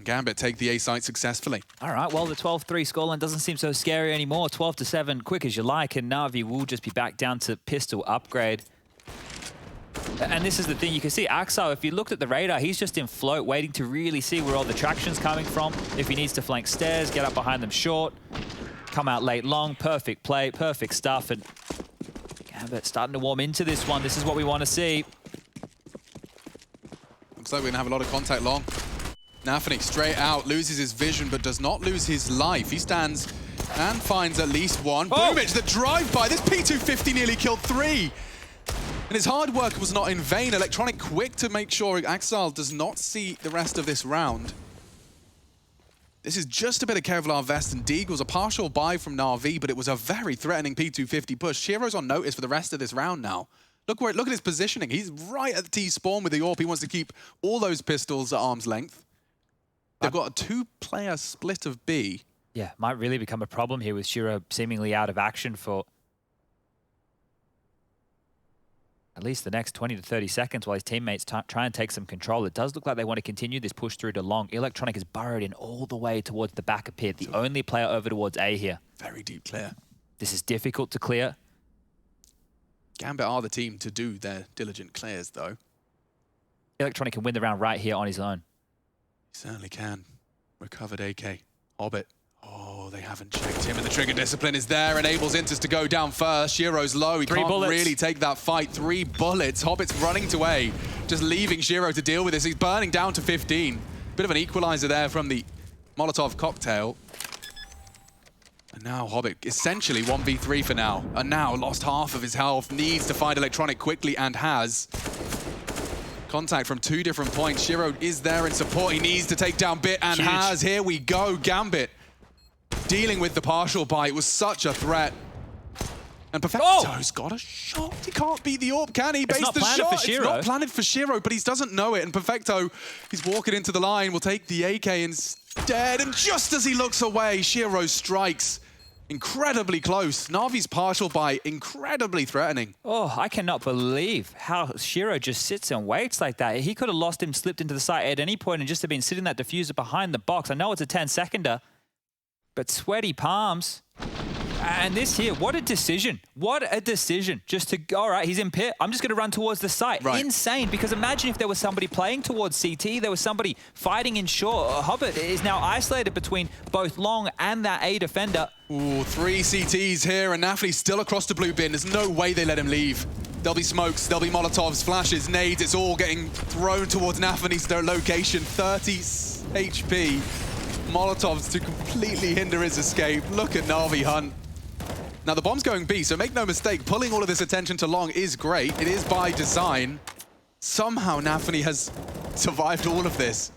Speaker 2: Gambit take the A site successfully.
Speaker 1: All right, well, the 12-3 scoreline doesn't seem so scary anymore. 12-7, quick as you like, and Navi will just be back down to pistol upgrade. And this is the thing, you can see Axar, if you looked at the radar, he's just in float, waiting to really see where all the traction's coming from. If he needs to flank stairs, get up behind them short, come out late long, perfect play, perfect stuff, and Gambit starting to warm into this one. This is what we want to see.
Speaker 2: Looks like we're going to have a lot of contact long. Nafi straight out, loses his vision, but does not lose his life. He stands and finds at least one. Boomich, the drive-by. This P250 nearly killed 3. And his hard work was not in vain. Electronic quick to make sure Axar does not see the rest of this round. This is just a bit of Kevlar vest and Deagle's a partial buy from Navi, but it was a very threatening P250 push. Shiro's on notice for the rest of this round now. Look at his positioning. He's right at the T-spawn with the AWP. He wants to keep all those pistols at arm's length. They've got a 2-player split of B.
Speaker 1: Yeah, might really become a problem here with Shiro seemingly out of action for at least the next 20 to 30 seconds while his teammates try and take some control. It does look like they want to continue this push through to long. Electronic is burrowed in all the way towards the back of pit, the only player over towards A here.
Speaker 2: Very deep clear.
Speaker 1: This is difficult to clear.
Speaker 2: Gambit are the team to do their diligent clears, though.
Speaker 1: Electronic can win the round right here on his own.
Speaker 2: He certainly can. Recovered AK. Hobbit. Oh, they haven't checked him, and the trigger discipline is there. Enables Intus to go down first. Shiro's low. He can't really take that fight. 3 bullets. Hobbit's running to A, just leaving Shiro to deal with this. He's burning down to 15. Bit of an equalizer there from the Molotov cocktail. And now Hobbit essentially 1v3 for now. And now lost half of his health. Needs to find Electronic quickly and has. Contact from 2 different points. Shiro is there in support. He needs to take down Bit and has. Here we go. Gambit dealing with the partial buy. It was such a threat. And Perfecto's got a shot. He can't beat the AWP, can he? Base the shot. It's not planted for Shiro, but he doesn't know it. And Perfecto, he's walking into the line, will take the AK instead. And just as he looks away, Shiro strikes. Incredibly close. Navi's partial buy, incredibly threatening.
Speaker 1: Oh, I cannot believe how Shiro just sits and waits like that. He could have lost him, slipped into the site at any point and just have been sitting that diffuser behind the box. I know it's a 10-seconder, but sweaty palms. And this here, what a decision. What a decision. Just to, all right, he's in pit. I'm just going to run towards the site.
Speaker 2: Right.
Speaker 1: Insane, because imagine if there was somebody playing towards CT, there was somebody fighting in short. Hobbit is now isolated between both long and that A defender.
Speaker 2: Ooh, 3 CTs here, and Nafi's still across the blue bin. There's no way they let him leave. There'll be smokes, there'll be Molotovs, flashes, nades. It's all getting thrown towards Nafi's location. 30 HP. Molotovs to completely hinder his escape. Look at Navi hunt. Now the bomb's going B, so make no mistake, pulling all of this attention to long is great. It is by design. Somehow Nafi has survived all of this.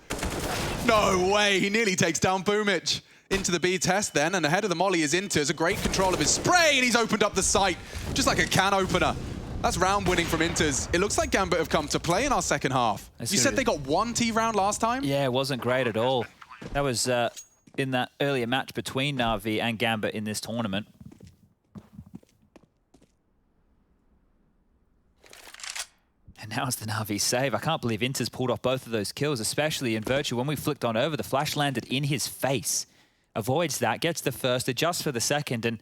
Speaker 2: No way, he nearly takes down Boomich. Into the B test then, and ahead of the molly is Inter. It's a great control of his spray, and he's opened up the site, just like a can opener. That's round winning from Inters. It looks like Gambit have come to play in our second half. You said they got 1 T round last time?
Speaker 1: Yeah, it wasn't great at all. That was in that earlier match between Navi and Gambit in this tournament. And now it's the Navi save. I can't believe Inter's pulled off both of those kills, especially in Virtue. When we flicked on over, the flash landed in his face. Avoids that, gets the first, adjusts for the second, and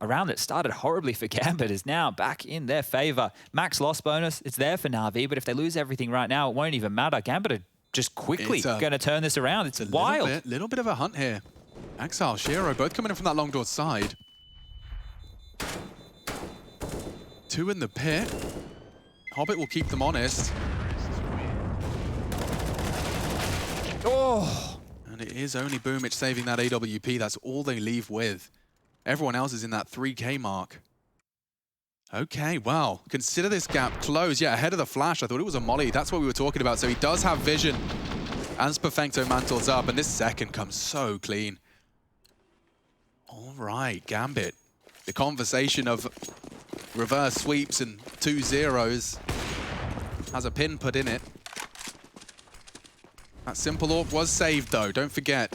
Speaker 1: a round that started horribly for Gambit is now back in their favor. Max loss bonus, it's there for Navi, but if they lose everything right now, it won't even matter. Gambit are just quickly going to turn this around. It's wild.
Speaker 2: Little bit of a hunt here. Axel, Shiro, both coming in from that long door side. 2 in the pit. Hobbit will keep them honest.
Speaker 1: Oh!
Speaker 2: And it is only Boomich saving that AWP. That's all they leave with. Everyone else is in that 3K mark. Okay, well, consider this gap closed. Yeah, ahead of the flash. I thought it was a molly. That's what we were talking about. So he does have vision as Perfecto mantles up. And this second comes so clean. All right, Gambit. The conversation of reverse sweeps and 2 zeros has a pin put in it. That simple AWP was saved though, don't forget.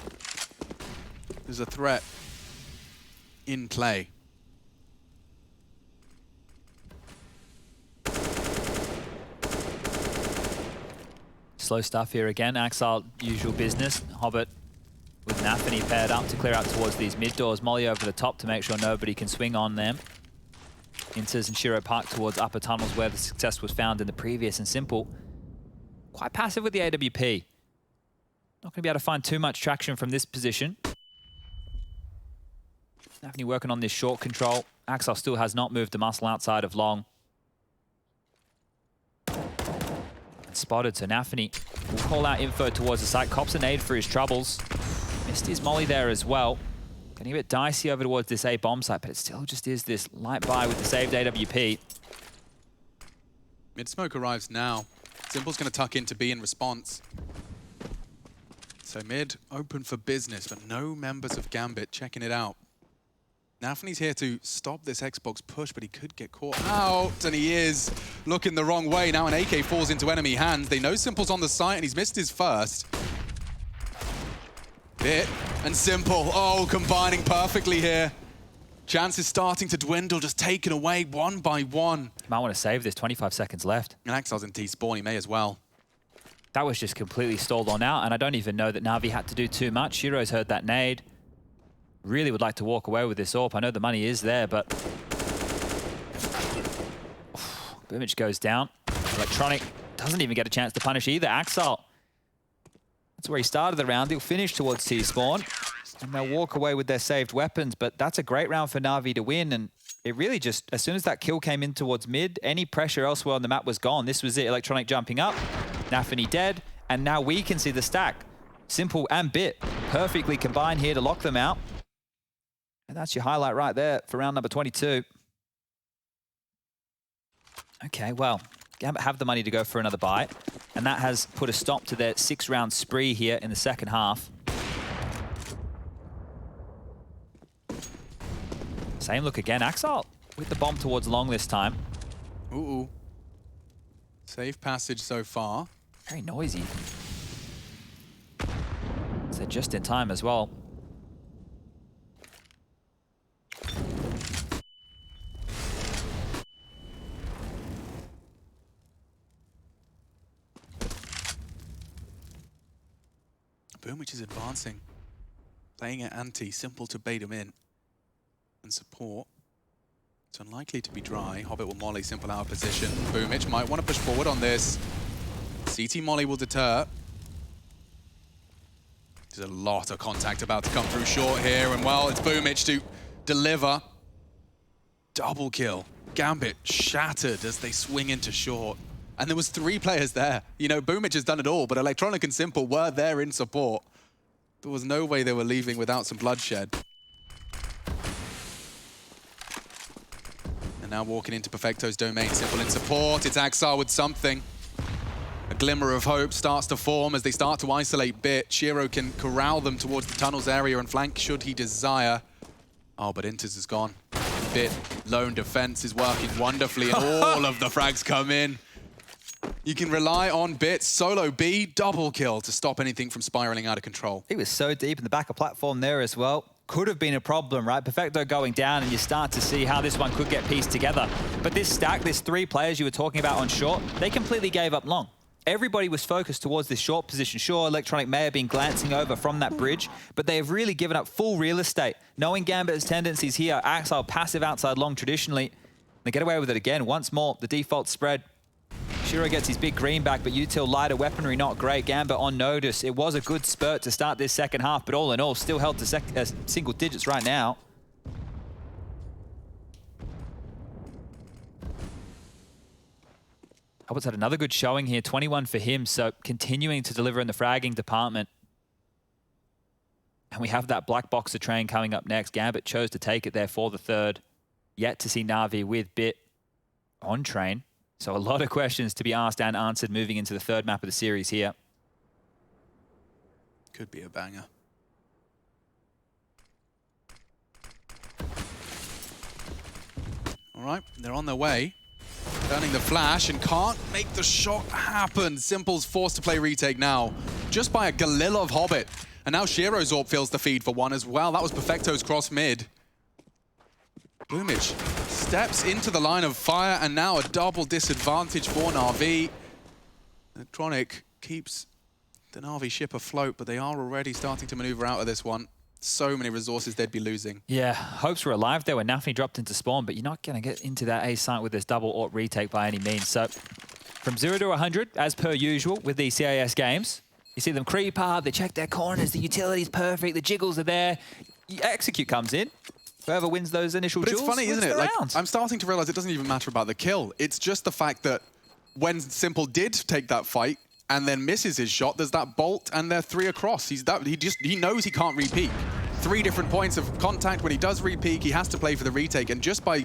Speaker 2: There's a threat in play.
Speaker 1: Slow stuff here again. Axel, usual business. Hobbit with Nafi paired up to clear out towards these mid doors. Molly over the top to make sure nobody can swing on them. Inters and Shiro park towards upper tunnels where the success was found in the previous, and Simple quite passive with the AWP. Not going to be able to find too much traction from this position. Nafi working on this short control. Axel still has not moved the muscle outside of long. And spotted, so Nafi will call out info towards the site. Cops an aid for his troubles. Missed his molly there as well. Getting a bit dicey over towards this A bomb site, but it still just is this light buy with the saved AWP.
Speaker 2: Mid smoke arrives now. Simple's going to tuck into B in response. So mid open for business, but no members of Gambit checking it out. Nafi's here to stop this Xbox push, but he could get caught out, and he is looking the wrong way. Now an AK falls into enemy hands. They know Simple's on the site, and he's missed his first. Bit and Simple, oh, combining perfectly here. Chances starting to dwindle, just taken away 1 by 1.
Speaker 1: Might want to save this, 25 seconds left.
Speaker 2: And Axel's in T-spawn, he may as well.
Speaker 1: That was just completely stalled on out, and I don't even know that Navi had to do too much. Shiro's heard that nade. Really would like to walk away with this AWP. I know the money is there, but... Boomich goes down. Electronic doesn't even get a chance to punish either. Axel. That's where he started the round. He'll finish towards T-spawn, and they'll walk away with their saved weapons, but that's a great round for Navi to win, and it really just, as soon as that kill came in towards mid, any pressure elsewhere on the map was gone. This was it. Electronic jumping up, Nafi dead, and now we can see the stack. Simple and Bit perfectly combined here to lock them out. And that's your highlight right there for round number 22. Okay, well, Gambit have the money to go for another buy, and that has put a stop to their 6-round spree here in the second half. Same look again. Axel with the bomb towards long this time.
Speaker 2: Ooh. Safe passage so far.
Speaker 1: Very noisy. So just in time as well.
Speaker 2: Boomwich is advancing. Playing it anti, simple to bait him in. And support. It's unlikely to be dry. Hobbit will molly, simple out of position. Boomwich might want to push forward on this. CT molly will deter. There's a lot of contact about to come through short here, and well, it's Boomwich to deliver. Double kill. Gambit shattered as they swing into short. And there was 3 players there. You know, Boomwich has done it all, but Electronic and Simple were there in support. There was no way they were leaving without some bloodshed. And now walking into Perfecto's domain, Simple in support. It's Axar with something. A glimmer of hope starts to form as they start to isolate Bit. Shiro can corral them towards the tunnels area and flank should he desire. Oh, but Inters is gone. Bit lone defense is working wonderfully and all of the frags come in. You can rely on Bit, solo B, double kill to stop anything from spiraling out of control.
Speaker 1: He was so deep in the back of platform there as well. Could have been a problem, right? Perfecto going down, and you start to see how this one could get pieced together. But this stack, this 3 players you were talking about on short, they completely gave up long. Everybody was focused towards this short position. Sure, Electronic may have been glancing over from that bridge, but they have really given up full real estate. Knowing Gambit's tendencies here, Axel passive outside long traditionally. They get away with it again. Once more, the default spread. Shiro gets his big green back, but util lighter weaponry, not great. Gambit on notice. It was a good spurt to start this second half, but all in all, still held to single digits right now. Albert's had another good showing here, 21 for him, so continuing to deliver in the fragging department. And we have that black boxer train coming up next. Gambit chose to take it there for the 3rd. Yet to see Navi with Bit on train. So a lot of questions to be asked and answered moving into the 3rd map of the series here.
Speaker 2: Could be a banger. All right, they're on their way. Turning the flash and can't make the shot happen. Simple's forced to play retake now, just by a Galil of Hobbit. And now Shiro's AWP feels the feed for one as well. That was Perfecto's cross mid. Boomwich steps into the line of fire, and now a double disadvantage for Navi. Electronic keeps the Navi ship afloat, but they are already starting to maneuver out of this one. So many resources they'd be losing.
Speaker 1: Yeah, hopes were alive there when Nafi dropped into spawn, but you're not going to get into that A site with this double AWP retake by any means. So from 0 to 100, as per usual with these CIS games, you see them creep up, they check their corners, the utility's perfect, the jiggles are there. Execute comes in. Whoever wins those initial duels,
Speaker 2: it's funny, isn't it? Like,
Speaker 1: round.
Speaker 2: I'm starting to realize it doesn't even matter about the kill. It's just the fact that when Simple did take that fight and then misses his shot, there's that bolt and they're 3 across. He knows he can't re-peek. 3 different points of contact. When he does re-peek, he has to play for the retake. And just by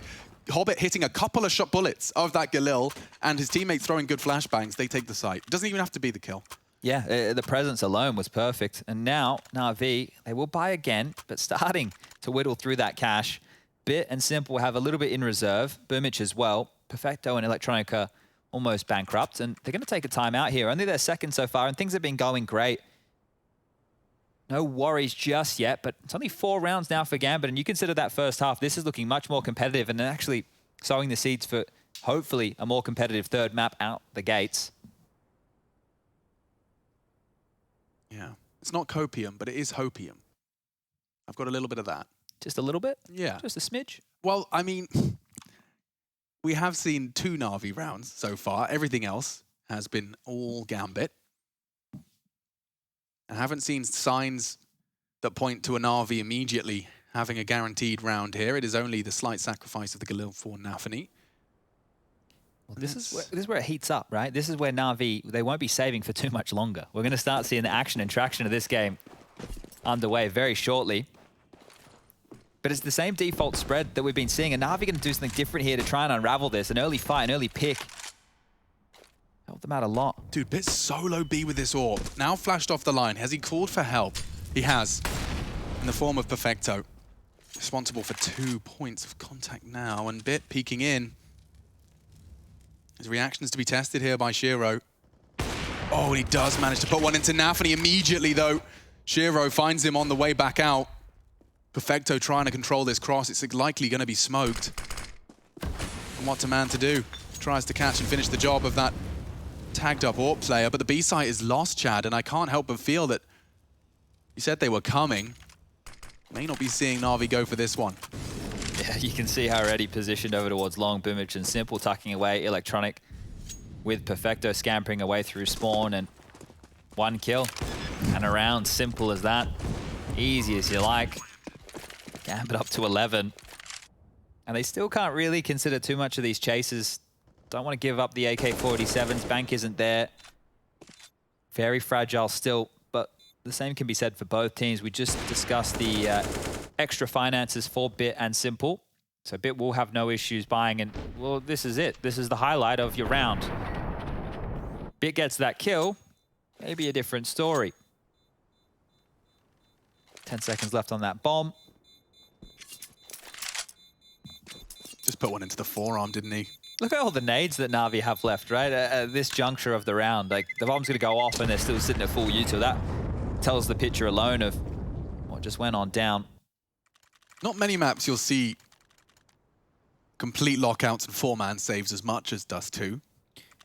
Speaker 2: Hobbit hitting a couple of shot bullets of that Galil and his teammates throwing good flashbangs, they take the site. It doesn't even have to be the kill.
Speaker 1: Yeah, the presence alone was perfect. And now, Navi, they will buy again, but starting to whittle through that cash. Bit and Simple have a little bit in reserve. Boomwich as well. Perfecto and Electronica almost bankrupt. And they're going to take a timeout here. Only their 2nd so far, and things have been going great. No worries just yet, but it's only 4 rounds now for Gambit. And you consider that first half, this is looking much more competitive and actually sowing the seeds for hopefully a more competitive 3rd map out the gates.
Speaker 2: Yeah, it's not copium, but it is hopium. I've got a little bit of that.
Speaker 1: Just a little bit?
Speaker 2: Yeah.
Speaker 1: Just a smidge?
Speaker 2: Well, I mean, we have seen 2 Navi rounds so far. Everything else has been all Gambit. I haven't seen signs that point to a Navi immediately having a guaranteed round here. It is only the slight sacrifice of the Galil for Nafany.
Speaker 1: Well, this is where it heats up, right? This is where Navi, they won't be saving for too much longer. We're going to start seeing the action and traction of this game underway very shortly. But it's the same default spread that we've been seeing, and Navi going to do something different here to try and unravel this. An early fight, an early pick. Helped them out a lot.
Speaker 2: Dude, Bit solo B with this AWP. Now flashed off the line. Has he called for help? He has. In the form of Perfecto. Responsible for 2 points of contact now, and Bit peeking in. His reactions to be tested here by Shiro. Oh, and he does manage to put one into Nafany immediately, though. Shiro finds him on the way back out. Perfecto trying to control this cross. It's likely going to be smoked. And what's a man to do? Tries to catch and finish the job of that tagged up AWP player, but the B site is lost, Chad, and I can't help but feel that You said they were coming. May not be seeing Navi go for this one.
Speaker 1: Yeah, you can see how already positioned over towards long. Boomich and Simple tucking away. Electronic with Perfecto scampering away through spawn, and 1 kill. And around, simple as that. Easy as you like. Gambit up to 11. And they still can't really consider too much of these chases. Don't want to give up the AK-47s. Bank isn't there. Very fragile still, but the same can be said for both teams. We just discussed the extra finances for Bit and Simple. So Bit will have no issues buying, and well, this is it. This is the highlight of your round. Bit gets that kill, maybe a different story. 10 seconds left on that bomb.
Speaker 2: Just put one into the forearm, didn't he?
Speaker 1: Look at all the nades that Navi have left, right? At this juncture of the round. Like, the bomb's going to go off and they're still sitting at full util. That tells the picture alone of what just went on down.
Speaker 2: Not many maps you'll see complete lockouts and 4-man saves as much as Dust2.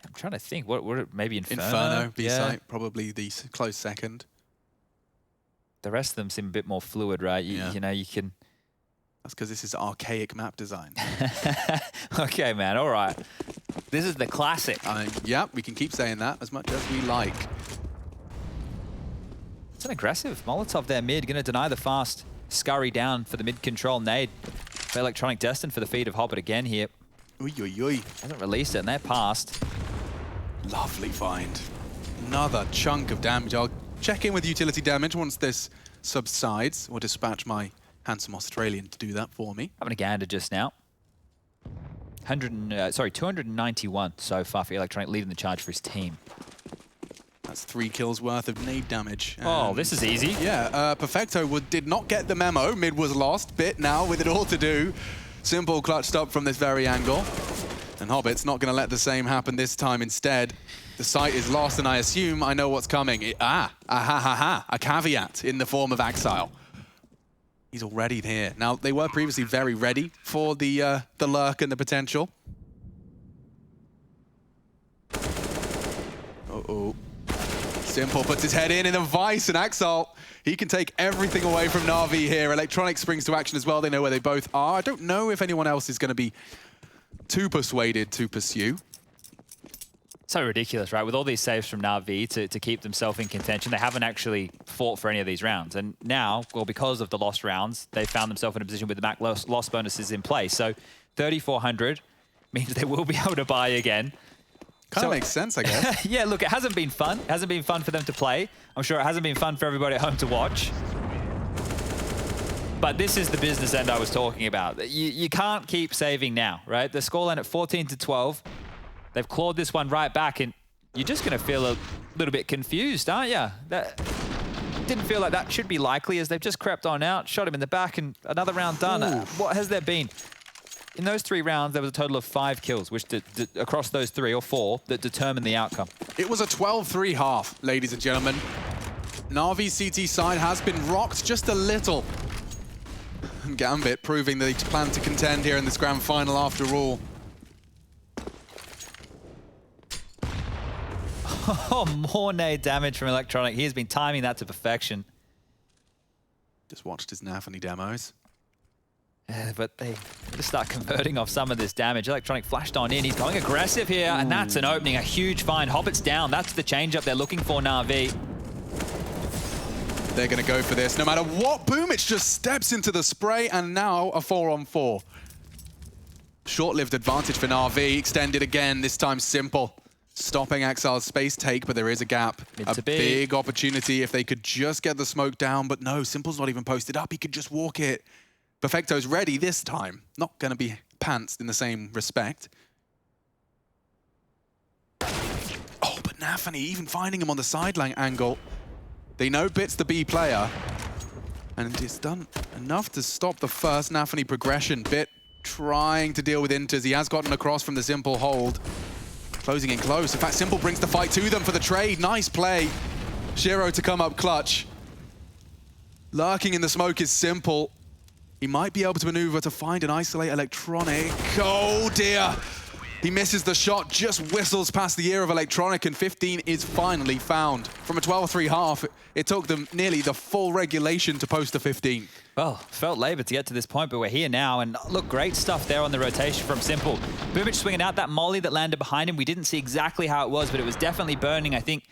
Speaker 1: I'm trying to think. What maybe Inferno?
Speaker 2: Inferno, B-site,
Speaker 1: Yeah.
Speaker 2: probably the close second.
Speaker 1: The rest of them seem a bit more fluid, right? You know, you can...
Speaker 2: That's because this is archaic map design.
Speaker 1: Okay, man. All right. This is the classic.
Speaker 2: Yeah, we can keep saying that as much as we like.
Speaker 1: It's an aggressive Molotov there mid. Going to deny the fast. Scurry down for the mid-control nade. For Electronic destined for the feed of Hobbit again here.
Speaker 2: Uy, uy, uy.
Speaker 1: Hasn't released it, and they're past.
Speaker 2: Lovely find. Another chunk of damage. I'll check in with utility damage once this subsides, or dispatch my handsome Australian to do that for me.
Speaker 1: Having a gander just now. 291 so far for Electronic, leading the charge for his team.
Speaker 2: That's 3 kills worth of nade damage.
Speaker 1: Oh, this is easy.
Speaker 2: Yeah, Perfecto did not get the memo. Mid was lost. Bit now with it all to do. Simple clutched up from this very angle. And Hobbit's not going to let the same happen this time. Instead, the site is lost, and I assume I know what's coming. A caveat in the form of Axile. He's already here. Now, they were previously very ready for the lurk and the potential. Uh-oh. Simple puts his head in the vice, and Axile, he can take everything away from Navi here. Electronic springs to action as well. They know where they both are. I don't know if anyone else is going to be too persuaded to pursue.
Speaker 1: So ridiculous, right? With all these saves from Navi to keep themselves in contention, they haven't actually fought for any of these rounds. And now, well, because of the lost rounds, they found themselves in a position with the back loss bonuses in place. So 3,400 means they will be able to buy again.
Speaker 2: Kind of makes sense, I guess.
Speaker 1: Yeah, look, it hasn't been fun. It hasn't been fun for them to play. I'm sure it hasn't been fun for everybody at home to watch. But this is the business end I was talking about. You can't keep saving now, right? The scoreline at 14-12. They've clawed this one right back, and you're just going to feel a little bit confused, aren't you? That didn't feel like that should be likely, as they've just crept on out, shot him in the back, and another round done. What has there been? In those 3 rounds, there was a total of 5 kills, which across those 3 or 4 that determined the outcome.
Speaker 2: It was a 12-3 half, ladies and gentlemen. Navi's CT side has been rocked just a little. Gambit proving that they plan to contend here in this grand final after all.
Speaker 1: Oh, more nade damage from Electronic. He has been timing that to perfection.
Speaker 2: Just watched his Navi demos.
Speaker 1: But they just start converting off some of this damage. Electronic flashed on in. He's going aggressive here, and that's an opening, a huge find. Hobbit's down. That's the change-up they're looking for, Navi.
Speaker 2: They're going to go for this no matter what. Boomich just steps into the spray, and now a 4-on-4. Short-lived advantage for Navi. Extended again, this time Simple. Stopping Axile's space take, but there is a gap. A big opportunity if they could just get the smoke down, but no, Simple's not even posted up. He could just walk it. Perfecto's ready this time. Not going to be pantsed in the same respect. Oh, but Navi even finding him on the sideline angle. They know Bit's the B player, and it's done enough to stop the first Navi progression. Bit trying to deal with Inters. He has gotten across from the Simple hold. Closing in close. In fact, Simple brings the fight to them for the trade. Nice play. Shiro to come up clutch. Lurking in the smoke is Simple. He might be able to maneuver to find and isolate Electronic. Oh dear. He misses the shot, just whistles past the ear of Electronic, and 15 is finally found. From a 12-3 half, it took them nearly the full regulation to post a 15.
Speaker 1: Well, felt labor to get to this point, but we're here now. And look, great stuff there on the rotation from Simple. Boomich swinging out that molly that landed behind him. We didn't see exactly how it was, but it was definitely burning. I think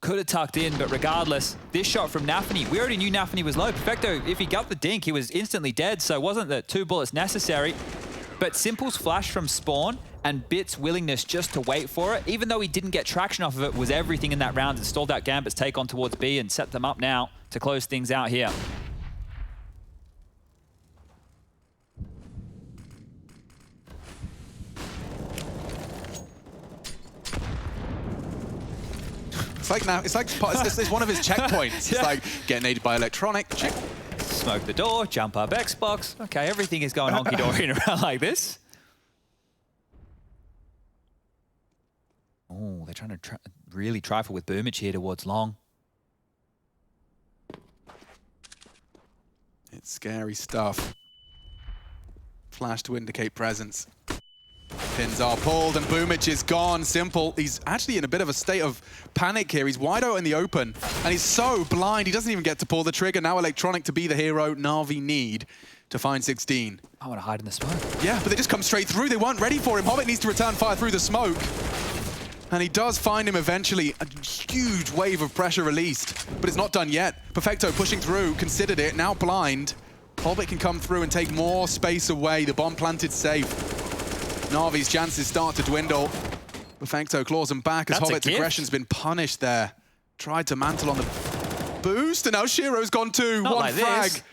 Speaker 1: could have tucked in, but regardless, this shot from Nafany, we already knew Nafany was low. Perfecto, if he got the dink, he was instantly dead, so it wasn't the 2 bullets necessary. But Simple's flash from spawn and Bit's willingness just to wait for it, even though he didn't get traction off of it, was everything in that round. It stalled out Gambit's take on towards B and set them up now to close things out here.
Speaker 2: It's one of his checkpoints.
Speaker 1: Yeah.
Speaker 2: It's like getting aided by Electronic. Check.
Speaker 1: Smoke the door, jump up Xbox. Okay, everything is going honky-dory in a round like this. Oh, they're trying to really trifle with Boomich here towards long.
Speaker 2: It's scary stuff. Flash to indicate presence. Pins are pulled and Boomich is gone. Simple, he's actually in a bit of a state of panic here. He's wide out in the open and he's so blind he doesn't even get to pull the trigger. Now Electronic to be the hero Navi need to find 16.
Speaker 1: I want to hide in the smoke.
Speaker 2: Yeah, but they just come straight through. They weren't ready for him. Hobbit needs to return fire through the smoke. And he does find him eventually. A huge wave of pressure released, but it's not done yet. Perfecto pushing through, considered it, now blind. Hobbit can come through and take more space away. The bomb planted safe. Navi's chances start to dwindle. Perfecto claws him back as Hobbit's aggression's been punished there. Tried to mantle on the boost, and now Shiro's gone too.
Speaker 1: Not
Speaker 2: One
Speaker 1: like
Speaker 2: frag.
Speaker 1: this.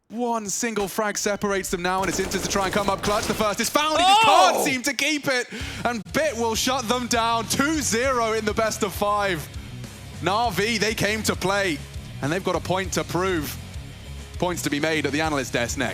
Speaker 2: One single frag separates them now, and it's Inters to try and come up clutch. The first is found, he just can't seem to keep it. And Bit will shut them down, 2-0 in the best of 5. Navi, they came to play, and they've got a point to prove. Points to be made at the analyst desk next.